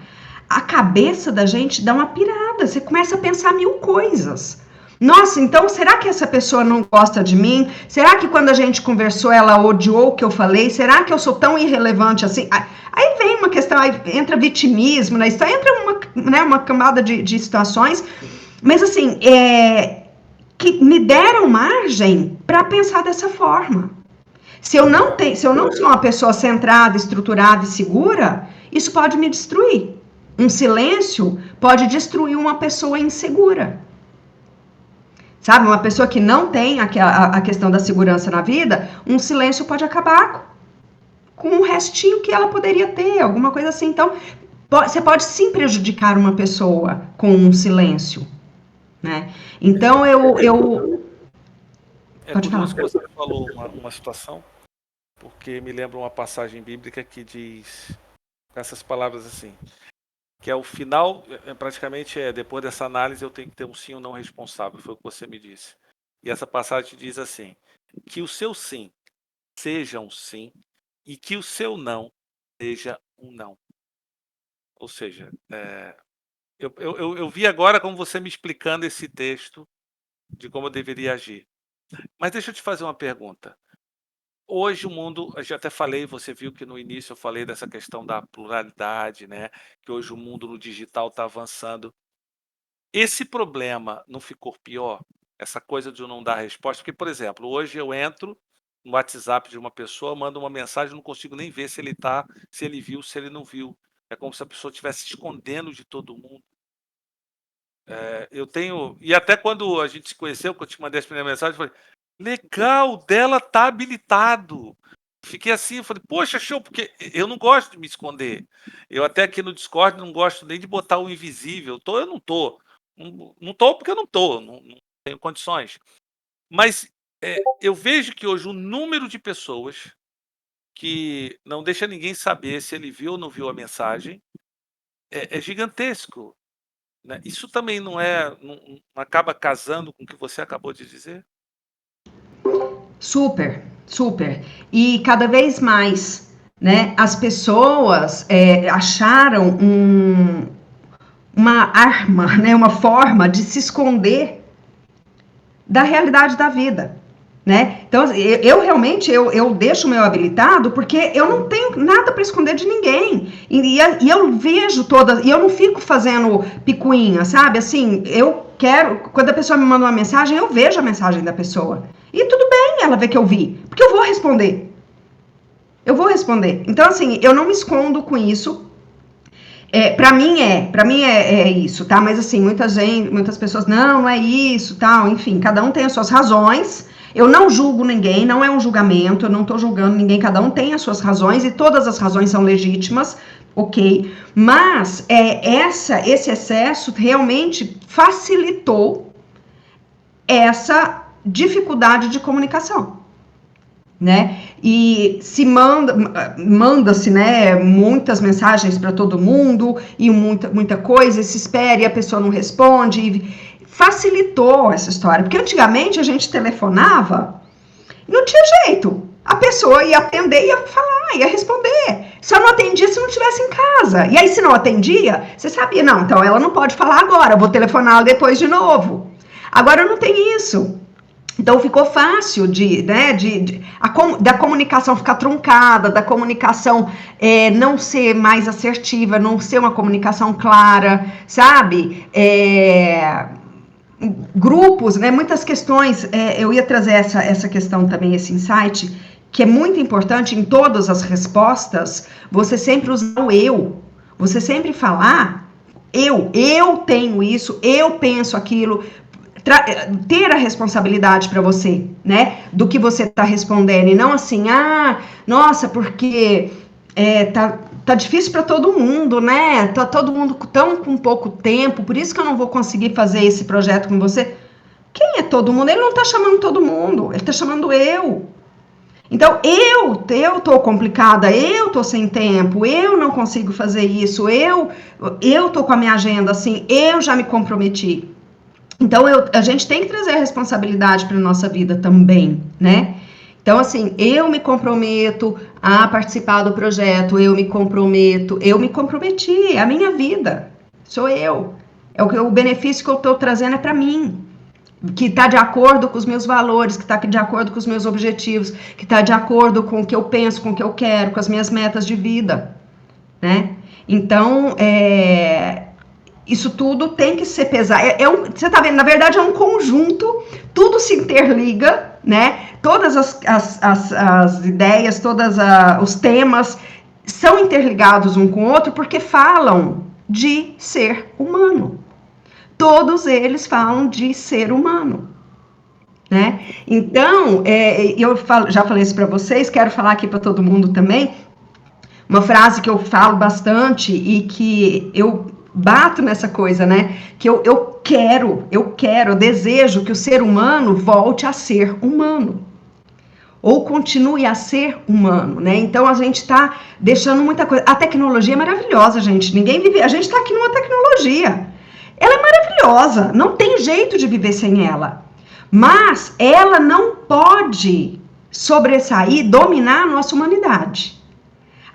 a cabeça da gente dá uma pirada. Você começa a pensar mil coisas. Nossa, então, será que essa pessoa não gosta de mim? Será que quando a gente conversou, ela odiou o que eu falei? Será que eu sou tão irrelevante assim? Aí vem uma questão, aí entra vitimismo na história, entra uma camada de situações. Mas, assim, que me deram margem para pensar dessa forma. Se eu não sou uma pessoa centrada, estruturada e segura, isso pode me destruir. Um silêncio pode destruir uma pessoa insegura. Sabe, uma pessoa que não tem a questão da segurança na vida, um silêncio pode acabar com um restinho que ela poderia ter, alguma coisa assim. Então, você pode sim prejudicar uma pessoa com um silêncio, né? Então, pode falar. Curioso que você falou uma situação, porque me lembra uma passagem bíblica que diz essas palavras assim, que é o final, praticamente depois dessa análise eu tenho que ter um sim ou não responsável, foi o que você me disse. E essa passagem diz assim, que o seu sim seja um sim e que o seu não seja um não. Ou seja, eu vi agora como você me explicando esse texto de como eu deveria agir. Mas deixa eu te fazer uma pergunta. Hoje o mundo, eu já até falei, você viu que no início eu falei dessa questão da pluralidade, né? Que hoje o mundo no digital está avançando. Esse problema não ficou pior? Essa coisa de eu não dar resposta? Porque, por exemplo, hoje eu entro no WhatsApp de uma pessoa, mando uma mensagem, não consigo nem ver se ele se ele viu, se ele não viu. É como se a pessoa estivesse se escondendo de todo mundo. Eu tenho. E até quando a gente se conheceu, quando eu te mandei as primeiras mensagens, eu falei, legal, dela tá habilitado. Fiquei assim, eu falei, poxa, show, porque eu não gosto de me esconder. Eu até aqui no Discord não gosto nem de botar o invisível. Eu não tô. Não tô porque eu não tô, não tenho condições. Mas eu vejo que hoje o número de pessoas que não deixa ninguém saber se ele viu ou não viu a mensagem é gigantesco. Né? Isso também não acaba casando com o que você acabou de dizer? Super, super. E cada vez mais, né, as pessoas acharam uma arma, né, uma forma de se esconder da realidade da vida, né? Então, eu realmente eu deixo o meu habilitado porque eu não tenho nada para esconder de ninguém. E eu vejo todas, e eu não fico fazendo picuinha, sabe? Assim, eu quero, quando a pessoa me manda uma mensagem, eu vejo a mensagem da pessoa. E tudo bem ela ver que eu vi, porque eu vou responder. Eu vou responder. Então, assim, eu não me escondo com isso. Para mim é isso, tá? Mas assim, muitas pessoas, não é isso, tal, enfim, cada um tem as suas razões. Eu não julgo ninguém, não é um julgamento, eu não tô julgando ninguém, cada um tem as suas razões e todas as razões são legítimas, ok? Mas esse excesso realmente facilitou essa dificuldade de comunicação, né? E se manda-se, né, muitas mensagens para todo mundo e muita coisa, e se espera e a pessoa não responde, e facilitou essa história, porque antigamente a gente telefonava, não tinha jeito, a pessoa ia atender, ia falar, ia responder, só não atendia se não estivesse em casa, e aí se não atendia, você sabia, não, então ela não pode falar agora, vou telefonar depois de novo. Agora não tem isso. Então ficou fácil da comunicação ficar truncada, da comunicação não ser mais assertiva, não ser uma comunicação clara, sabe? Grupos, né? Muitas questões, eu ia trazer essa questão também, esse insight, que é muito importante em todas as respostas, você sempre usar o eu, você sempre falar eu tenho isso, eu penso aquilo, ter a responsabilidade para você, né, do que você está respondendo, e não assim, nossa, porque tá difícil para todo mundo, né, tá todo mundo tão com pouco tempo, por isso que eu não vou conseguir fazer esse projeto com você. Quem é todo mundo? Ele não tá chamando todo mundo, ele tá chamando eu. Então, eu tô complicada, eu tô sem tempo, eu não consigo fazer isso, eu tô com a minha agenda assim, eu já me comprometi. Então, a gente tem que trazer a responsabilidade para a nossa vida também, né? Então, assim, eu me comprometo a participar do projeto, eu me comprometi, é a minha vida, sou eu. O benefício que eu estou trazendo é para mim, que está de acordo com os meus valores, que está de acordo com os meus objetivos, que está de acordo com o que eu penso, com o que eu quero, com as minhas metas de vida, né? Então, isso tudo tem que ser pesado. Você tá vendo, na verdade é um conjunto, tudo se interliga, né? Todas as ideias, todos os temas são interligados um com o outro porque falam de ser humano. Todos eles falam de ser humano, né? Então, já falei isso para vocês, quero falar aqui para todo mundo também. Uma frase que eu falo bastante e que eu bato nessa coisa, né? Que eu desejo que o ser humano volte a ser humano. Ou continue a ser humano, né? Então a gente está deixando muita coisa. A tecnologia é maravilhosa, gente. Ninguém vive. A gente está aqui numa tecnologia. Ela é maravilhosa. Não tem jeito de viver sem ela. Mas ela não pode sobressair, dominar a nossa humanidade.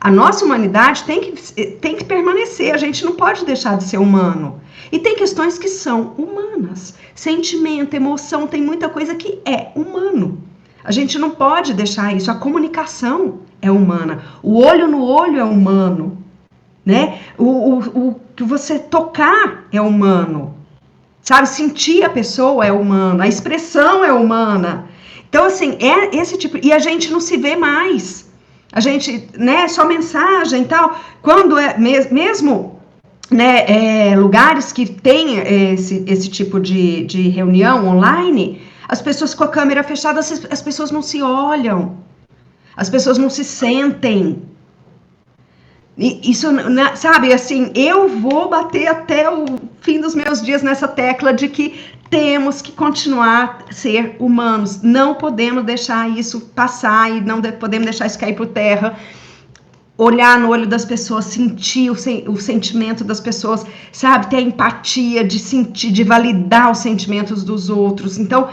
A nossa humanidade tem que permanecer, a gente não pode deixar de ser humano. E tem questões que são humanas. Sentimento, emoção, tem muita coisa que é humano. A gente não pode deixar isso. A comunicação é humana. O olho no olho é humano. Né? O que você tocar é humano. Sabe? Sentir a pessoa é humano. A expressão é humana. Então, assim, é esse tipo. E a gente não se vê mais. A gente, né, só mensagem e tal. Quando é mesmo, né, lugares que tem esse tipo de reunião online, as pessoas com a câmera fechada, as pessoas não se olham, as pessoas não se sentem. E isso, sabe, assim, eu vou bater até o fim dos meus dias nessa tecla de que temos que continuar a ser humanos. Não podemos deixar isso passar e não podemos deixar isso cair por terra. Olhar no olho das pessoas, sentir o sentimento das pessoas, sabe? Ter a empatia de sentir, de validar os sentimentos dos outros. Então,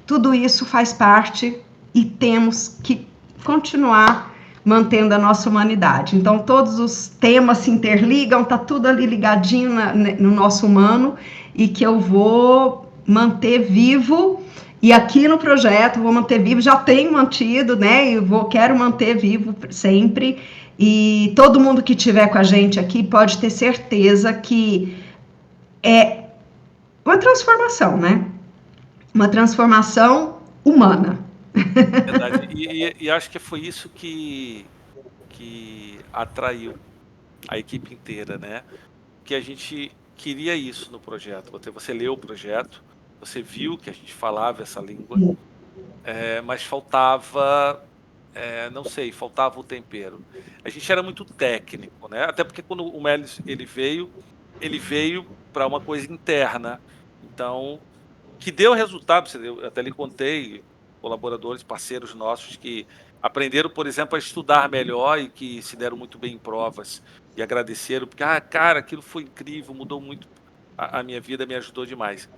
tudo isso faz parte e temos que continuar mantendo a nossa humanidade. Então, todos os temas se interligam, tá tudo ali ligadinho no nosso humano e que eu vou manter vivo. E aqui no projeto vou manter vivo, já tenho mantido, né? E quero manter vivo sempre. E todo mundo que estiver com a gente aqui pode ter certeza que é uma transformação, né? Uma transformação humana. Verdade. E acho que foi isso que atraiu a equipe inteira, né? Que a gente queria isso no projeto. Você leu o projeto, você viu que a gente falava essa língua, mas faltava, não sei, faltava o tempero. A gente era muito técnico, né? Até porque quando o Melis ele veio para uma coisa interna. Então, que deu resultado. Eu até lhe contei colaboradores, parceiros nossos que aprenderam, por exemplo, a estudar melhor e que se deram muito bem em provas e agradeceram, porque, cara, aquilo foi incrível, mudou muito a minha vida, me ajudou demais.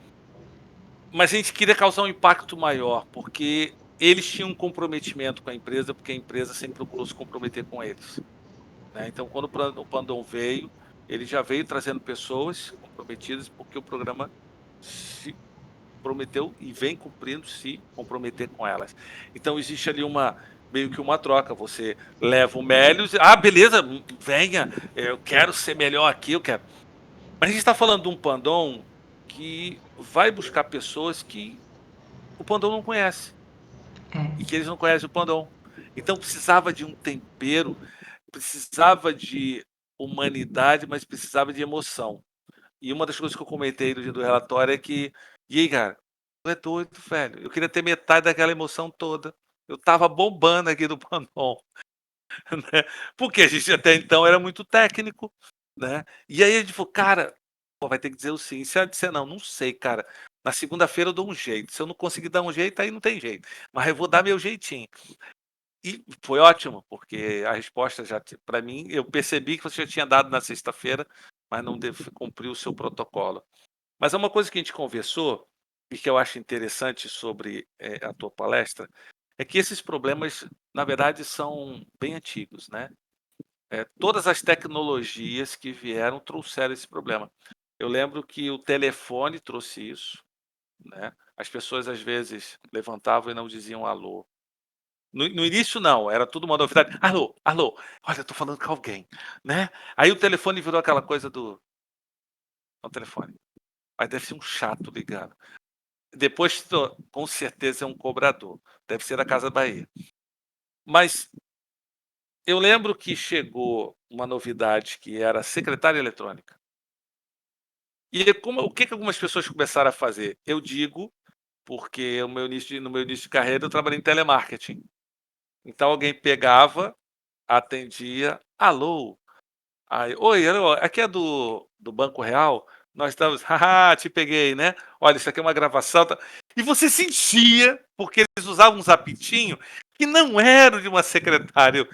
Mas a gente queria causar um impacto maior, porque eles tinham um comprometimento com a empresa, porque a empresa sempre procurou se comprometer com eles, né? Então, quando o Pandon veio, ele já veio trazendo pessoas comprometidas, porque o programa se prometeu e vem cumprindo se comprometer com elas. Então existe ali meio que uma troca. Você leva o Mélios, beleza, venha, eu quero ser melhor aqui, eu quero. Mas a gente está falando de um Pandon que vai buscar pessoas que o Pandon não conhece e que eles não conhecem o Pandon. Então precisava de um tempero, precisava de humanidade, mas precisava de emoção. E uma das coisas que eu comentei no dia do relatório é que, e aí, cara, tu é doido, velho. Eu queria ter metade daquela emoção toda. Eu tava bombando aqui do Pandon, né? Porque a gente até então era muito técnico, né? E aí a gente falou, cara, vai ter que dizer o sim. Se ela disser não, não sei, cara. Na segunda-feira eu dou um jeito. Se eu não conseguir dar um jeito, aí não tem jeito. Mas eu vou dar meu jeitinho. E foi ótimo, porque a resposta já, para mim, eu percebi que você já tinha dado na sexta-feira, mas não cumpriu o seu protocolo. Mas é uma coisa que a gente conversou e que eu acho interessante sobre a tua palestra, é que esses problemas, na verdade, são bem antigos, né? Todas as tecnologias que vieram trouxeram esse problema. Eu lembro que o telefone trouxe isso, né? As pessoas às vezes levantavam e não diziam alô. No início não, era tudo uma novidade. Alô, alô, olha, estou falando com alguém, né? Aí o telefone virou aquela coisa do o telefone. Mas deve ser um chato ligando. Depois, com certeza, é um cobrador. Deve ser da Casa Bahia. Mas eu lembro que chegou uma novidade que era a secretária eletrônica. E o que algumas pessoas começaram a fazer? Eu digo, porque no meu início de carreira eu trabalhei em telemarketing. Então alguém pegava, atendia, alô, aí, oi, alô, aqui é do Banco Real? Nós estamos, haha, te peguei, né? Olha, isso aqui é uma gravação. E você sentia, porque eles usavam uns apitinhos que não eram de uma secretária. Eu,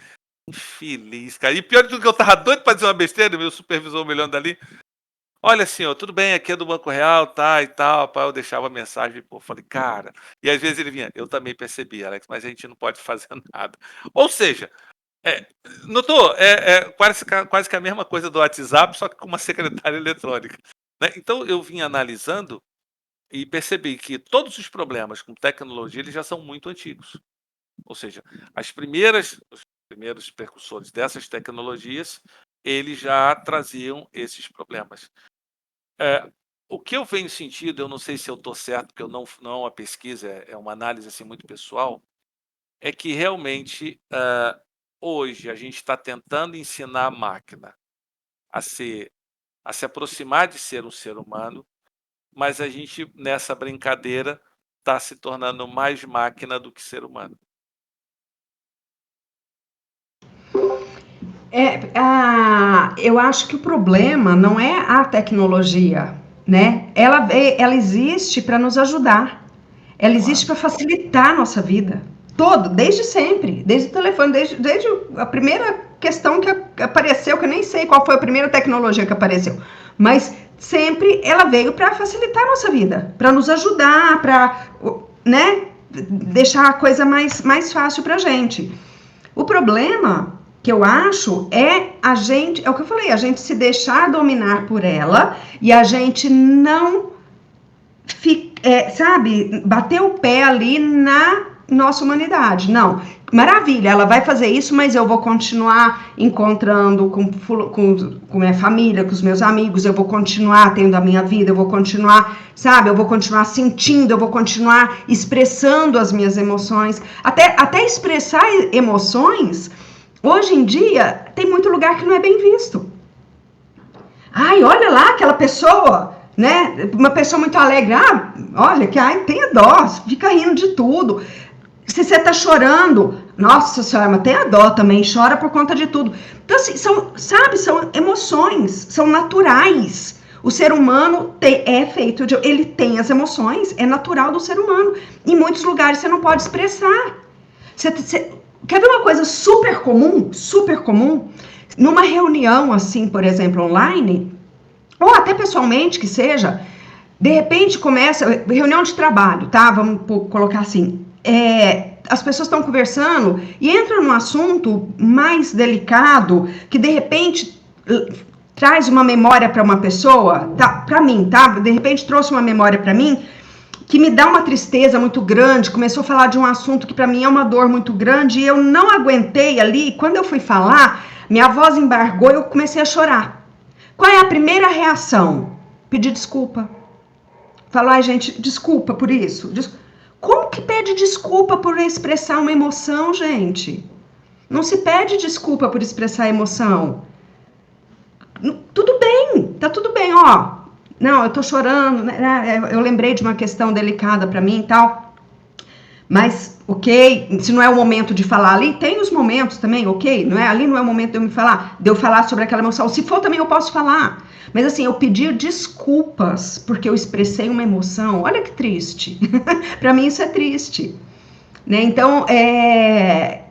infeliz, cara. E pior de tudo que eu tava doido para dizer uma besteira, meu supervisor me olhando ali. Olha, senhor, tudo bem, aqui é do Banco Real, tá, e tal. Pá, eu deixava a mensagem, pô, falei, cara. E às vezes ele vinha, eu também percebi, Alex, mas a gente não pode fazer nada. Ou seja, é, notou? É quase que a mesma coisa do WhatsApp, só que com uma secretária eletrônica. Né? Então eu vim analisando e percebi que todos os problemas com tecnologia eles já são muito antigos. Ou seja, os primeiros precursores dessas tecnologias, eles já traziam esses problemas. É, o que eu venho sentindo, eu não sei se eu estou certo, porque eu não é uma pesquisa, é uma análise assim, muito pessoal, é que realmente hoje a gente está tentando ensinar a máquina a ser, a se aproximar de ser um ser humano, mas a gente, nessa brincadeira, está se tornando mais máquina do que ser humano. Eu acho que o problema não é a tecnologia, né? Ela existe para nos ajudar. Ela existe Claro. para facilitar a nossa vida. Desde sempre. Desde o telefone, desde a primeira questão que apareceu, que eu nem sei qual foi a primeira tecnologia que apareceu. Mas sempre ela veio para facilitar a nossa vida, para nos ajudar, para, né, deixar a coisa mais fácil para a gente. O problema que eu acho é o que eu falei, a gente se deixar dominar por ela e a gente não, sabe, bater o pé ali na nossa humanidade. Não, maravilha, ela vai fazer isso, mas eu vou continuar encontrando com minha família, com os meus amigos, eu vou continuar tendo a minha vida, eu vou continuar, sabe, eu vou continuar sentindo, eu vou continuar expressando as minhas emoções. Até expressar emoções, hoje em dia, tem muito lugar que não é bem visto. Ai, olha lá aquela pessoa, né? Uma pessoa muito alegre. Ah, olha, tenha dó, fica rindo de tudo. Se você tá chorando, nossa senhora, mas tenha dó também, chora por conta de tudo. Então, assim, são emoções, são naturais. O ser humano é feito de. Ele tem as emoções, é natural do ser humano. Em muitos lugares você não pode expressar. Quer ver uma coisa super comum? Super comum? Numa reunião, assim, por exemplo, online, ou até pessoalmente que seja, de repente começa, reunião de trabalho, tá? Vamos colocar assim. As pessoas estão conversando e entra num assunto mais delicado que de repente traz uma memória para uma pessoa, tá? Para mim, tá? De repente trouxe uma memória para mim que me dá uma tristeza muito grande, começou a falar de um assunto que para mim é uma dor muito grande e eu não aguentei ali. Quando eu fui falar, minha voz embargou e eu comecei a chorar. Qual é a primeira reação? Pedir desculpa. Falar, ai, gente, desculpa por isso. Como que pede desculpa por expressar uma emoção, gente? Não se pede desculpa por expressar emoção. Tudo bem, tá tudo bem, ó. Não, eu tô chorando, né? Eu lembrei de uma questão delicada para mim e tal. Mas, ok, se não é o momento de falar ali, tem os momentos também, ok? Não é, ali não é o momento de eu falar sobre aquela emoção. Se for também eu posso falar. Mas assim, eu pedir desculpas porque eu expressei uma emoção, olha que triste. Para mim isso é triste. Né? Então,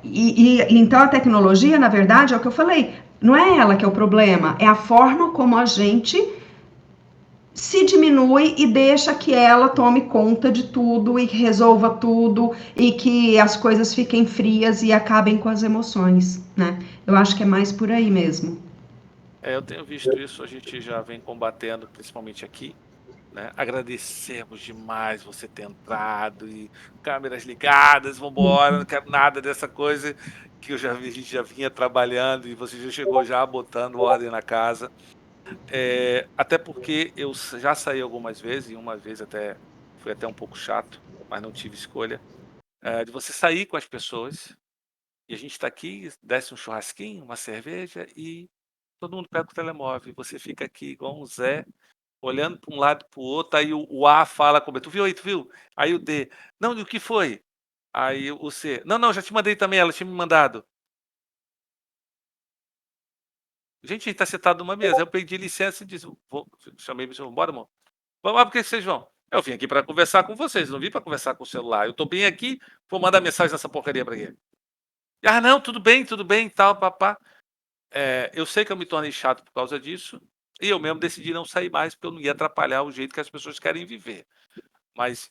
então a tecnologia, na verdade, é o que eu falei, não é ela que é o problema, é a forma como a gente se diminui e deixa que ela tome conta de tudo e resolva tudo e que as coisas fiquem frias e acabem com as emoções, né? Eu acho que é mais por aí mesmo. Eu tenho visto isso, a gente já vem combatendo, principalmente aqui, né? Agradecemos demais você ter entrado e câmeras ligadas, vamos embora, não quero nada dessa coisa que a gente já vinha trabalhando e você já chegou já botando ordem na casa. Até porque eu já saí algumas vezes, e uma vez até foi até um pouco chato, mas não tive escolha, de você sair com as pessoas e a gente está aqui, desce um churrasquinho, uma cerveja e todo mundo pega o telemóvel. E você fica aqui igual um Zé olhando para um lado para o outro, aí o A fala com o B, tu viu aí, tu viu? Aí o D, não, e o que foi? Aí o C, não, já te mandei também, ela tinha me mandado. Gente, a gente está sentado numa mesa, eu pedi licença e disse, chamei e disse, bora, amor. Vamos lá, por que vocês vão? Eu vim aqui para conversar com vocês, não vim para conversar com o celular. Eu estou bem aqui, vou mandar mensagem nessa porcaria para quê? Ah, não, tudo bem, tal, papá. Eu sei que eu me tornei chato por causa disso, e eu mesmo decidi não sair mais, porque eu não ia atrapalhar o jeito que as pessoas querem viver. Mas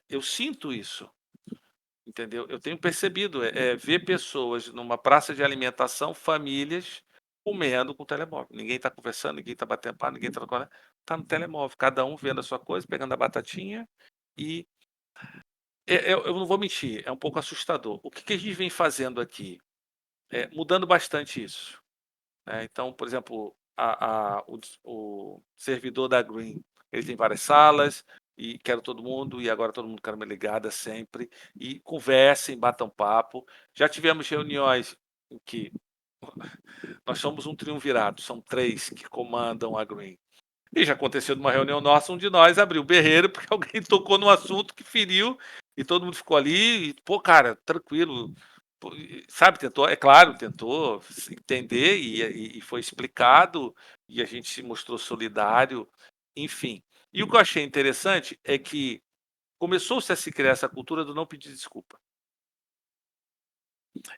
eu sinto isso, entendeu? Eu tenho percebido, ver pessoas numa praça de alimentação, famílias comendo com o telemóvel. Ninguém está conversando, ninguém está batendo papo, ninguém está no telemóvel, cada um vendo a sua coisa, pegando a batatinha e eu não vou mentir, é um pouco assustador. O que a gente vem fazendo aqui? Mudando bastante isso. Então, por exemplo, o servidor da Green, ele tem várias salas, e quero todo mundo, e agora todo mundo quer uma ligada sempre, e conversem, batam papo. Já tivemos reuniões em que nós somos um triunvirato, são 3 que comandam a Green. E já aconteceu numa reunião nossa, um de nós abriu o berreiro porque alguém tocou num assunto que feriu, e todo mundo ficou ali, e, pô, cara, tranquilo, sabe, tentou entender e foi explicado, e a gente se mostrou solidário, enfim. E o que eu achei interessante é que começou-se a se criar essa cultura do não pedir desculpa.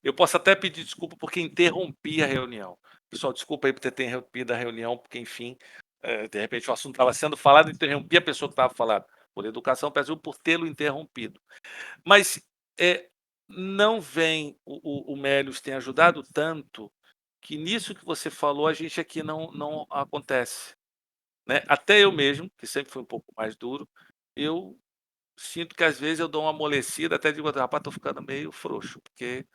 Eu posso até pedir desculpa porque interrompi a reunião. Pessoal, desculpa aí por ter interrompido a reunião, porque, enfim, de repente o assunto estava sendo falado, interrompi a pessoa que estava falando. Por educação, peço por tê-lo interrompido. Mas não vem, o Mélios tem ajudado tanto, que nisso que você falou, a gente aqui não acontece. Né? Até eu mesmo, que sempre fui um pouco mais duro, eu sinto que às vezes eu dou uma amolecida, até digo, rapaz, tô ficando meio frouxo, porque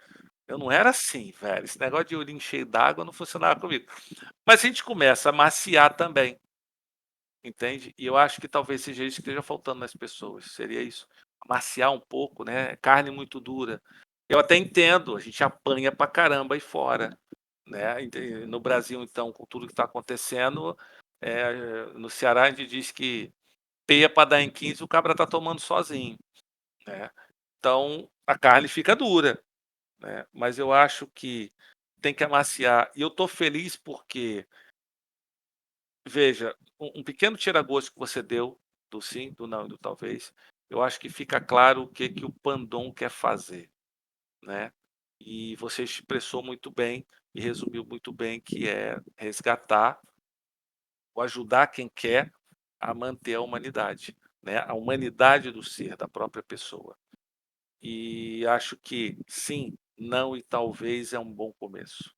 eu não era assim, velho. Esse negócio de olhinho cheio d'água não funcionava comigo. Mas a gente começa a maciar também, entende? E eu acho que talvez seja isso que esteja faltando nas pessoas, seria isso. Maciar um pouco, né? Carne muito dura. Eu até entendo, a gente apanha pra caramba aí fora, né? No Brasil, então, com tudo que está acontecendo, no Ceará a gente diz que peia para dar em 15, o cabra tá tomando sozinho, né? Então a carne fica dura, né? Mas eu acho que tem que amaciar. E eu estou feliz porque, veja, um pequeno tira-gosto que você deu do sim, do não e do talvez, eu acho que fica claro o que o Pandom quer fazer, né? E você expressou muito bem e resumiu muito bem, que é resgatar ou ajudar quem quer a manter a humanidade, né? A humanidade do ser, da própria pessoa. E acho que sim, não e talvez é um bom começo.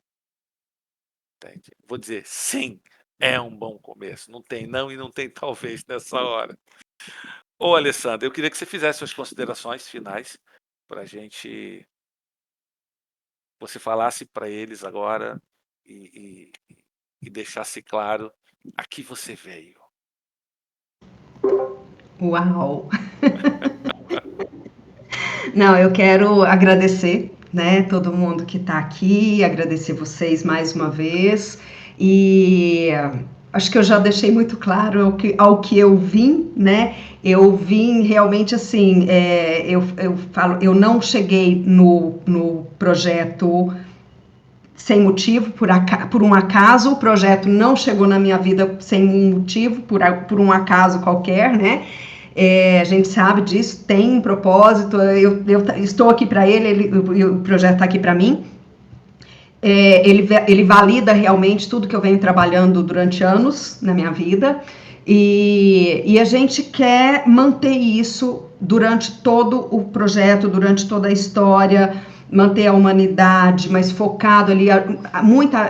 Entende? Vou dizer sim, é um bom começo. Não tem não e não tem talvez nessa hora. Ô, Alessandra, eu queria que você fizesse suas considerações finais para a gente. Você falasse para eles agora e deixasse claro a que você veio. Uau! Não, eu quero agradecer, né, todo mundo que está aqui, agradecer vocês mais uma vez, e acho que eu já deixei muito claro ao que eu vim, né? Eu vim realmente assim, eu falo, eu não cheguei no projeto sem motivo, por um acaso, o projeto não chegou na minha vida sem um motivo, por um acaso qualquer, né? A gente sabe disso, tem um propósito, eu estou aqui para ele, o projeto está aqui para mim. Ele valida realmente tudo que eu venho trabalhando durante anos na minha vida, e a gente quer manter isso durante todo o projeto, durante toda a história, manter a humanidade, mas focado ali,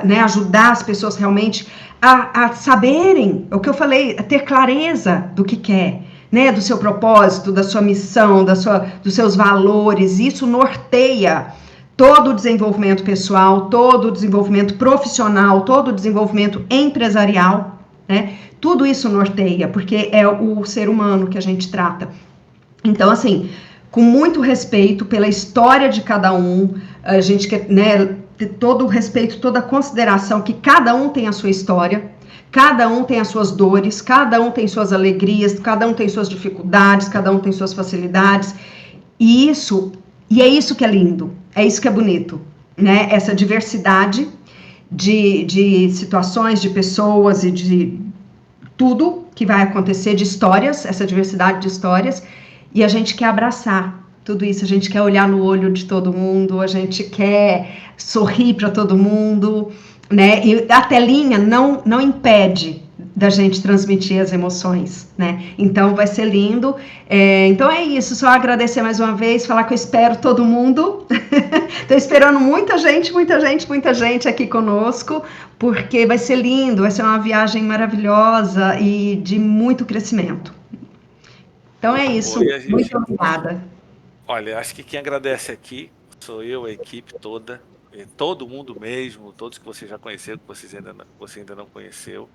né, ajudar as pessoas realmente a saberem, o que eu falei, a ter clareza do que quer, né, do seu propósito, da sua missão, dos seus valores. Isso norteia todo o desenvolvimento pessoal, todo o desenvolvimento profissional, todo o desenvolvimento empresarial, né? Tudo isso norteia, porque é o ser humano que a gente trata. Então, assim, com muito respeito pela história de cada um, a gente quer, né, ter todo o respeito, toda a consideração que cada um tem a sua história, Cada um tem as suas dores, cada um tem suas alegrias, cada um tem suas dificuldades, cada um tem suas facilidades. E é isso que é lindo, é isso que é bonito, né? Essa diversidade de situações, de pessoas e de tudo que vai acontecer, de histórias, essa diversidade de histórias, e a gente quer abraçar tudo isso, a gente quer olhar no olho de todo mundo, a gente quer sorrir para todo mundo, né? E a telinha não impede da gente transmitir as emoções, né? Então vai ser lindo. Então é isso, só agradecer mais uma vez, falar que eu espero todo mundo. Estou esperando muita gente aqui conosco, porque vai ser lindo, vai ser uma viagem maravilhosa e de muito crescimento. Então é isso, Oi, a muito gente. obrigada. Olha, acho que quem agradece aqui sou eu, a equipe toda, todo mundo mesmo, todos que você já conheceu, que você ainda não conheceu,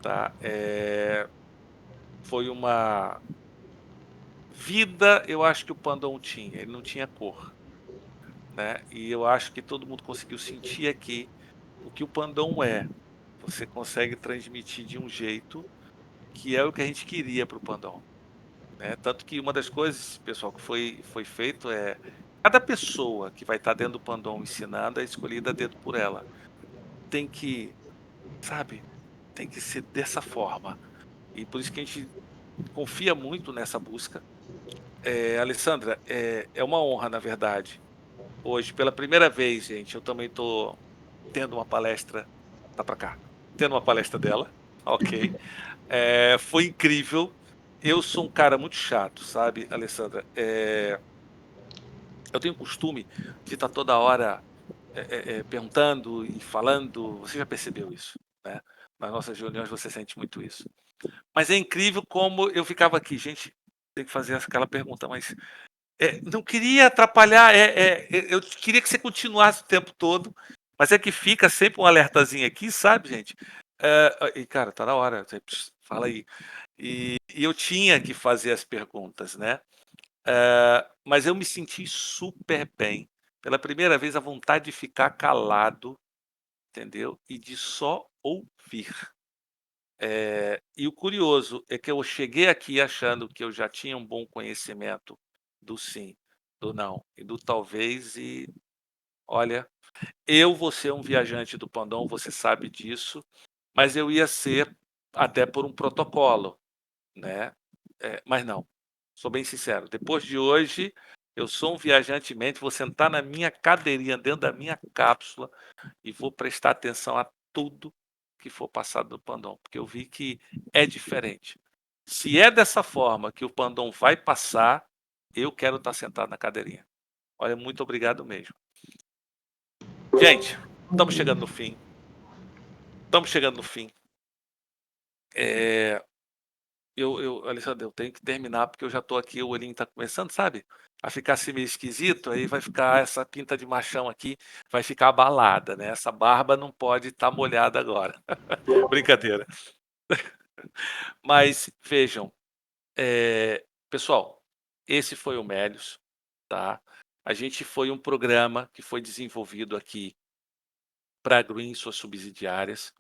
tá? Foi uma vida, eu acho que o Pandão tinha, ele não tinha cor, né? E eu acho que todo mundo conseguiu sentir aqui o que o Pandão é. Você consegue transmitir de um jeito que é o que a gente queria para o Pandão, né? Tanto que uma das coisas, pessoal, que foi feito é cada pessoa que vai estar dentro do Pandão ensinando é escolhida a dedo por ela. Tem que, sabe, tem que ser dessa forma. E por isso que a gente confia muito nessa busca. Alessandra, é uma honra, na verdade. Hoje, pela primeira vez, gente, eu também estou tendo uma palestra. Tá para cá. Tendo uma palestra dela, ok. Foi incrível. Eu sou um cara muito chato, sabe, Alessandra? Eu tenho o costume de estar toda hora perguntando e falando. Você já percebeu isso, né? Nas nossas reuniões você sente muito isso. Mas é incrível como eu ficava aqui, gente, tem que fazer aquela pergunta, mas não queria atrapalhar, eu queria que você continuasse o tempo todo, mas é que fica sempre um alertazinho aqui, sabe, gente? E cara, tá na hora, fala aí. E eu tinha que fazer as perguntas, né? Mas eu me senti super bem. Pela primeira vez, a vontade de ficar calado, entendeu? E de só ouvir. E o curioso é que eu cheguei aqui achando que eu já tinha um bom conhecimento do sim, do não e do talvez, e olha, eu vou ser um viajante do Pandão, você sabe disso, mas eu ia ser até por um protocolo, né? Mas não, sou bem sincero, depois de hoje, eu sou um viajante mente, vou sentar na minha cadeirinha, dentro da minha cápsula, e vou prestar atenção a tudo que for passado no Pandão, porque eu vi que é diferente. Se é dessa forma que o Pandão vai passar, eu quero estar sentado na cadeirinha. Olha, muito obrigado mesmo. Gente, estamos chegando no fim. Estamos chegando no fim. Alexandre, eu tenho que terminar porque eu já estou aqui, o olhinho está começando, sabe? A ficar assim meio esquisito, aí vai ficar essa pinta de machão aqui, vai ficar abalada, né? Essa barba não pode estar molhada agora. Brincadeira. Mas vejam, pessoal, esse foi o Melios, tá? A gente foi um programa que foi desenvolvido aqui para a Green e suas subsidiárias.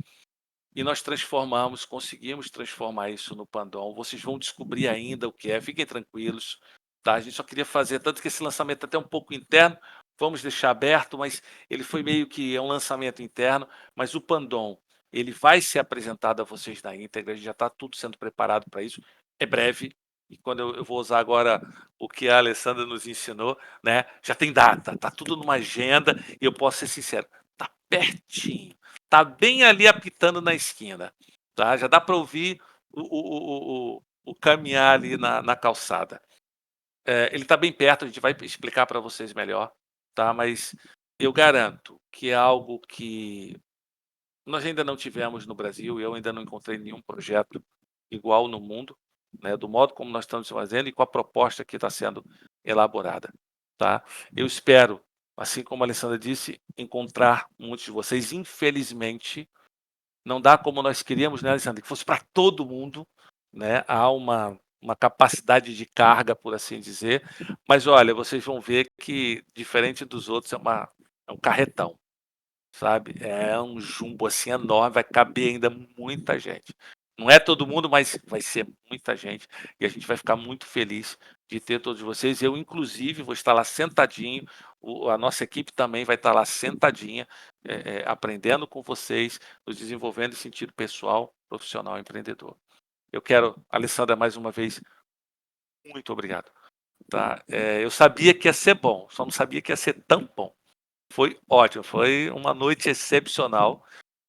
E nós conseguimos transformar isso no Pandão. Vocês vão descobrir ainda o que é, fiquem tranquilos. Tá? A gente só queria fazer, tanto que esse lançamento é até um pouco interno, vamos deixar aberto, mas ele foi meio que um lançamento interno, mas o Pandão, ele vai ser apresentado a vocês na íntegra, já está tudo sendo preparado para isso, é breve, e quando eu vou usar agora o que a Alessandra nos ensinou, né? Já tem data, está tudo numa agenda, e eu posso ser sincero, está pertinho. Tá bem ali apitando na esquina, tá? Já dá para ouvir o caminhar ali na calçada. Ele está bem perto, a gente vai explicar para vocês melhor, tá? Mas eu garanto que é algo que nós ainda não tivemos no Brasil, eu ainda não encontrei nenhum projeto igual no mundo, né? Do modo como nós estamos fazendo e com a proposta que está sendo elaborada, tá? Eu espero, assim como a Alessandra disse, encontrar muitos de vocês. Infelizmente, não dá como nós queríamos, né, Alessandra, que fosse para todo mundo, né? Há uma capacidade de carga, por assim dizer, mas olha, vocês vão ver que, diferente dos outros, é um carretão. sabe? É um jumbo assim enorme, vai caber ainda muita gente. Não é todo mundo, mas vai ser muita gente e a gente vai ficar muito feliz de ter todos vocês. Eu, inclusive, vou estar lá sentadinho, a nossa equipe também vai estar lá sentadinha, aprendendo com vocês, nos desenvolvendo em sentido pessoal, profissional, empreendedor. Eu quero, Alessandra, mais uma vez, muito obrigado. Tá? Eu sabia que ia ser bom, só não sabia que ia ser tão bom. Foi ótimo, foi uma noite excepcional,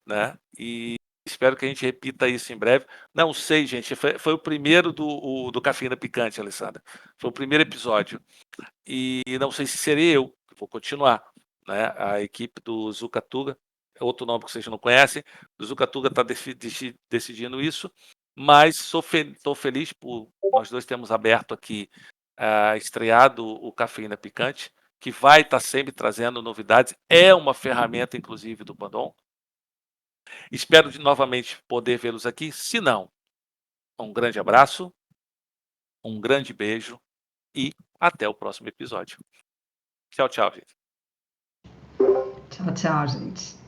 né? E espero que a gente repita isso em breve. Não sei, gente, foi o primeiro do Cafeína Picante, Alessandra. Foi o primeiro episódio. E não sei se serei eu, que vou continuar. Né? A equipe do Zucatuga, é outro nome que vocês não conhecem, do Zucatuga está decidindo isso, mas estou feliz por nós dois termos aberto aqui, estreado o Cafeína Picante, que vai estar sempre trazendo novidades, é uma ferramenta, inclusive, do Pandon. Espero novamente poder vê-los aqui. Se não, um grande abraço, um grande beijo e até o próximo episódio. Tchau, tchau, gente. Tchau, tchau, gente.